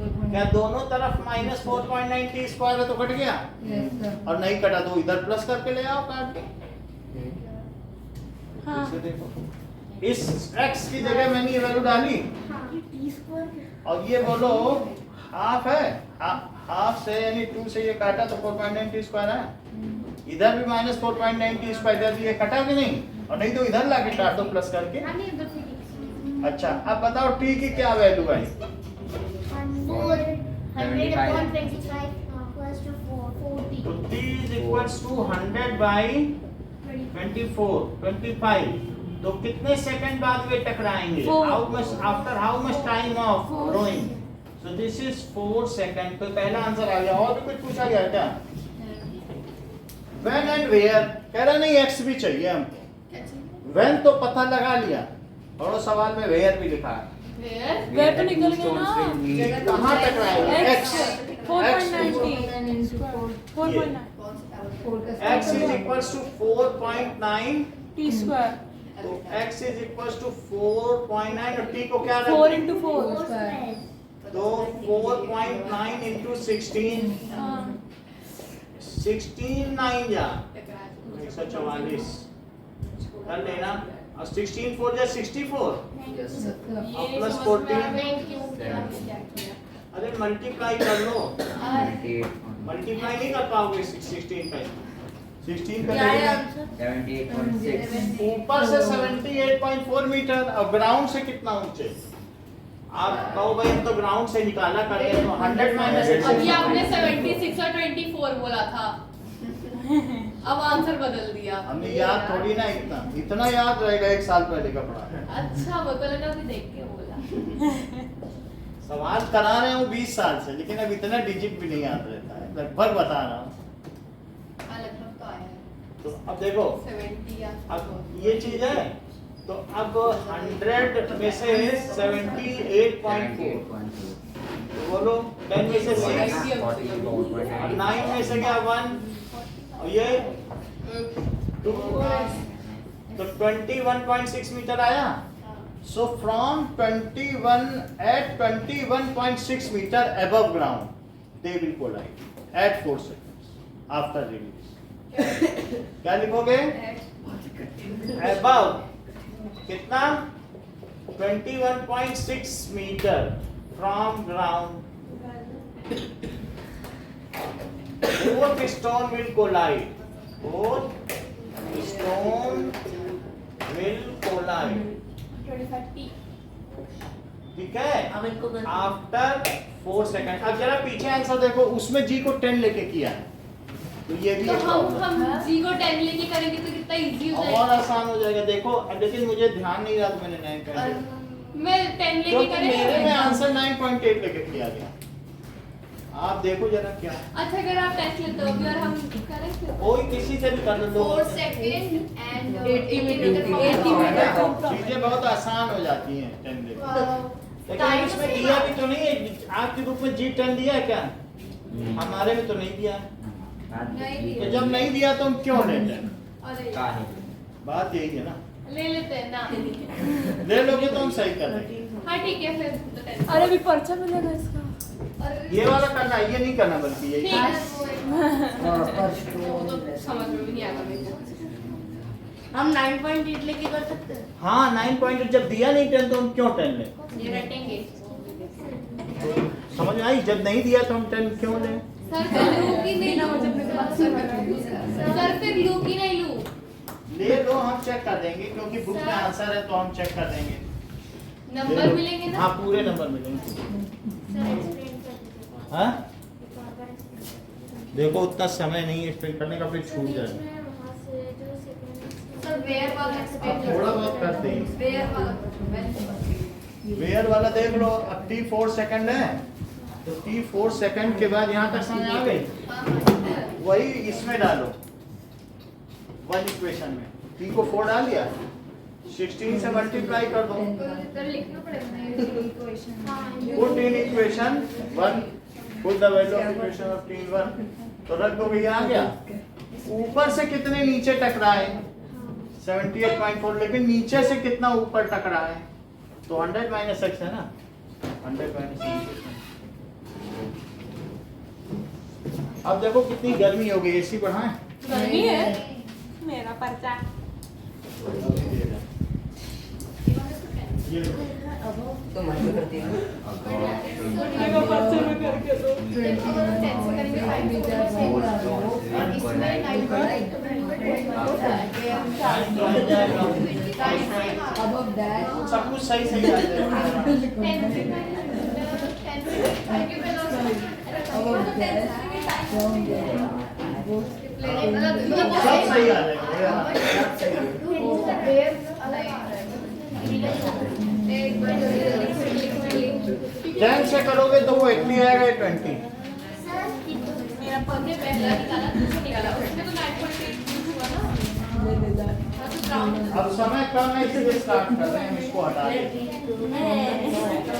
Speaker 1: क्या दोनों तरफ माइनस 4.9 टी स्क्वायर है तो कट गया? और नहीं कटा तो इधर प्लस करके ले आओ काट के।
Speaker 4: हाँ
Speaker 1: इसे देखो, इस x की जगह मैंने ये वैल्यू डाली और ये बोलो हाफ है, हाफ से यानी 2 से ये काटा तो 4.9 टी स्क्वायर है। इधर भी माइनस 4.9 टी स्क्वायर इधर ये कटा कि नहीं? और नहीं तो इधर लाके काट दो प्लस करके। अच्छा अब बताओ t की क्या वैल्यू आई?
Speaker 3: 100/25
Speaker 1: तो t is equals to 100 by 25 तो कितने सेकंड बाद वे टकराएंगे?
Speaker 4: Four.
Speaker 1: After how much time of rowing? So this is 4 second. तो पहला आंसर आ गया। और भी कुछ पूछा गया क्या? व्हेन एंड वेयर कह रहा नहीं, x भी चाहिए हमको। व्हेन तो पता लगा लिया और वो सवाल में वेयर भी लिखा है।
Speaker 4: वेयर तो निकल गया ना।
Speaker 1: कहाँ टकराएंगे? x
Speaker 4: 4.9 4.9
Speaker 1: x is equals to 4.9
Speaker 4: T square
Speaker 1: तो x is equals to 4.9 और t को क्या रखते
Speaker 4: 4
Speaker 1: हैं?
Speaker 4: into 4
Speaker 1: तो 4.9 into 16
Speaker 4: हाँ
Speaker 1: 16 9 जा 144 कर लेना और 16 4 जा 64 और प्लस 14 अरे मल्टीप्लाई कर लो। मल्टीप्लाई नहीं कर पाओगे 16 पे 16 पे
Speaker 5: क्या है
Speaker 1: लेना।
Speaker 5: आंसर?
Speaker 6: 78.6
Speaker 1: ऊपर से 78.4 मीटर और ग्राउंड से कितना ऊंचे? आप कहो भाई हम तो ग्राउंड से निकाला कर रहे हैं तो 100 माइनस
Speaker 7: अभी आपने 76 और 24 बोला था, अब आंसर बदल दिया।
Speaker 1: हमने याद थोड़ी ना इतना याद रहेगा 1 साल पहले का पढ़ा।
Speaker 7: अच्छा वो तो लगा कि देख के बोला।
Speaker 1: सवाल करा रहे हूँ 20 साल से लेकिन अब इतना डिजिट भी नहीं याद रहता है, लगभग बता रहा हूँ।
Speaker 7: लगभग तो आया है
Speaker 1: तो अब देखो
Speaker 7: 70 या
Speaker 1: अब ये चीज है तो अब 100 में से 78.4 तो बोलो 10 में से 6 और 9 में से क्या 1 और ये 2 तो 21.6 मीटर आया। So from 21.6 meter above ground, they will collide at 4 seconds after release. क्या लिखोगे? Above कितना? 21.6 meter from ground. Both stone will collide. Both stone will collide. ठीक है
Speaker 5: अब इनको कर
Speaker 1: आफ्टर 4 सेकंड। अब जरा पीछे आंसर देखो, उसमें जी को 10 लेके किया है तो ये भी
Speaker 7: तो
Speaker 1: एक
Speaker 7: हम
Speaker 1: problem है।
Speaker 7: जी को 10 लेके करेंगे तो कितना इजी हो
Speaker 1: और
Speaker 7: जाएगा।
Speaker 1: आसान हो जाएगा। देखो अब लेकिन मुझे ध्यान नहीं रहा तो मैंने 9 कर दिया
Speaker 7: मैं 10 लेके
Speaker 1: क्योंकि मेरे में
Speaker 7: करेंगे।
Speaker 1: आंसर 9.8 लेके किया गया। आप देखो जरा क्या
Speaker 7: अच्छा अगर आप टेस्ट लेते हो और हम करें फिर
Speaker 1: कोई किसी से भी कर लो
Speaker 2: 4 सेकंड एंड
Speaker 7: 80 मीटर
Speaker 4: 80 मीटर।
Speaker 1: चीजें बहुत आसान हो जाती हैं 10 लेके। लेकिन इसमें दिया भी तो नहीं है आपके ग्रुप में जी 10 दिया है क्या? हमारे में तो नहीं दिया है। तो जब नहीं दिया तो हम क्यों लेते हैं?
Speaker 7: अरे
Speaker 1: बात यही है ना,
Speaker 7: ले लेते हैं ना।
Speaker 1: ले लोगे तो हम सही कर देंगे।
Speaker 7: हाँ ठीक है फिर तो 10।
Speaker 4: अरे अभी पर्चा मिलेगा इसका।
Speaker 7: अरे
Speaker 1: ये वाला करना ये नहीं करना बल्कि
Speaker 7: ठीक
Speaker 1: यही
Speaker 7: है वो तो समझ में भी नहीं आएगा मेरे को।
Speaker 5: हम 9.8 लेके कर सकते हैं।
Speaker 1: हाँ 9 जब दिया नहीं 10 तो हम क्यों 10 ले?
Speaker 7: ये रटेंगे।
Speaker 1: समझ में आई? जब नहीं दिया तो हम 10 क्यों ले?
Speaker 7: सर फिर लूँ कि नहीं लूँ? सर फिर लूँ कि नहीं लूँ?
Speaker 1: ले लो हम चेक कर देंगे क्योंकि बुक में आंसर है तो हम चेक कर देंगे। ले
Speaker 7: नंबर
Speaker 1: लो।
Speaker 7: मिलेंगे ना?
Speaker 1: हाँ पूरे नंबर मिलेंगे। हाँ देखो उतना समय नहीं है एक्सप्लेन करने का, फिर छूट जाएगा।
Speaker 7: सर वेयर वाला
Speaker 1: आप
Speaker 7: एक्सप्लेन
Speaker 1: थोड़ा बहुत करते हैं।
Speaker 7: वेयर वाला
Speaker 1: वेयर वाला देख लो, अब t 4 सेकंड है तो t 4 सेकंड के बाद यहाँ तक समझ आ गई। वही इसमें डालो, वन इक्वेशन में t को 4 डाल दिया, 16 से मल्टीप्लाई कर दो,
Speaker 2: तो लिखना पड़ेगा ना ये equation.
Speaker 1: Put in equation 1, put the value of equation of t 1, तो रख दो भैया, आ गया। ऊपर से कितने नीचे टकराए 78.4, लेकिन नीचे से कितना ऊपर टकरा है, तो 100 माइनस x है ना, 100 माइनस x। अब देखो कितनी गर्मी हो गई, एसी बढ़ाएं।
Speaker 4: गर्मी है मेरा पर्चा।
Speaker 1: ये लो।
Speaker 5: तो मैं भी करती हूँ।
Speaker 4: मेरा पर्चे में करके दो।
Speaker 1: सब कुछ सही सही आ जाएगा। सब सही आ जाएगा। ध्यान से करोगे तो वो 80 आएगा, 20।
Speaker 7: मेरा पहले पहला निकाला, दूसरा निकाला, उसमें तो 9.8 हुआ ना। हाँ, तो ground
Speaker 1: अब समय कम है इसलिए स्टार्ट कर रहे हैं, हम इसको हटा दें।
Speaker 5: 20 आएगा।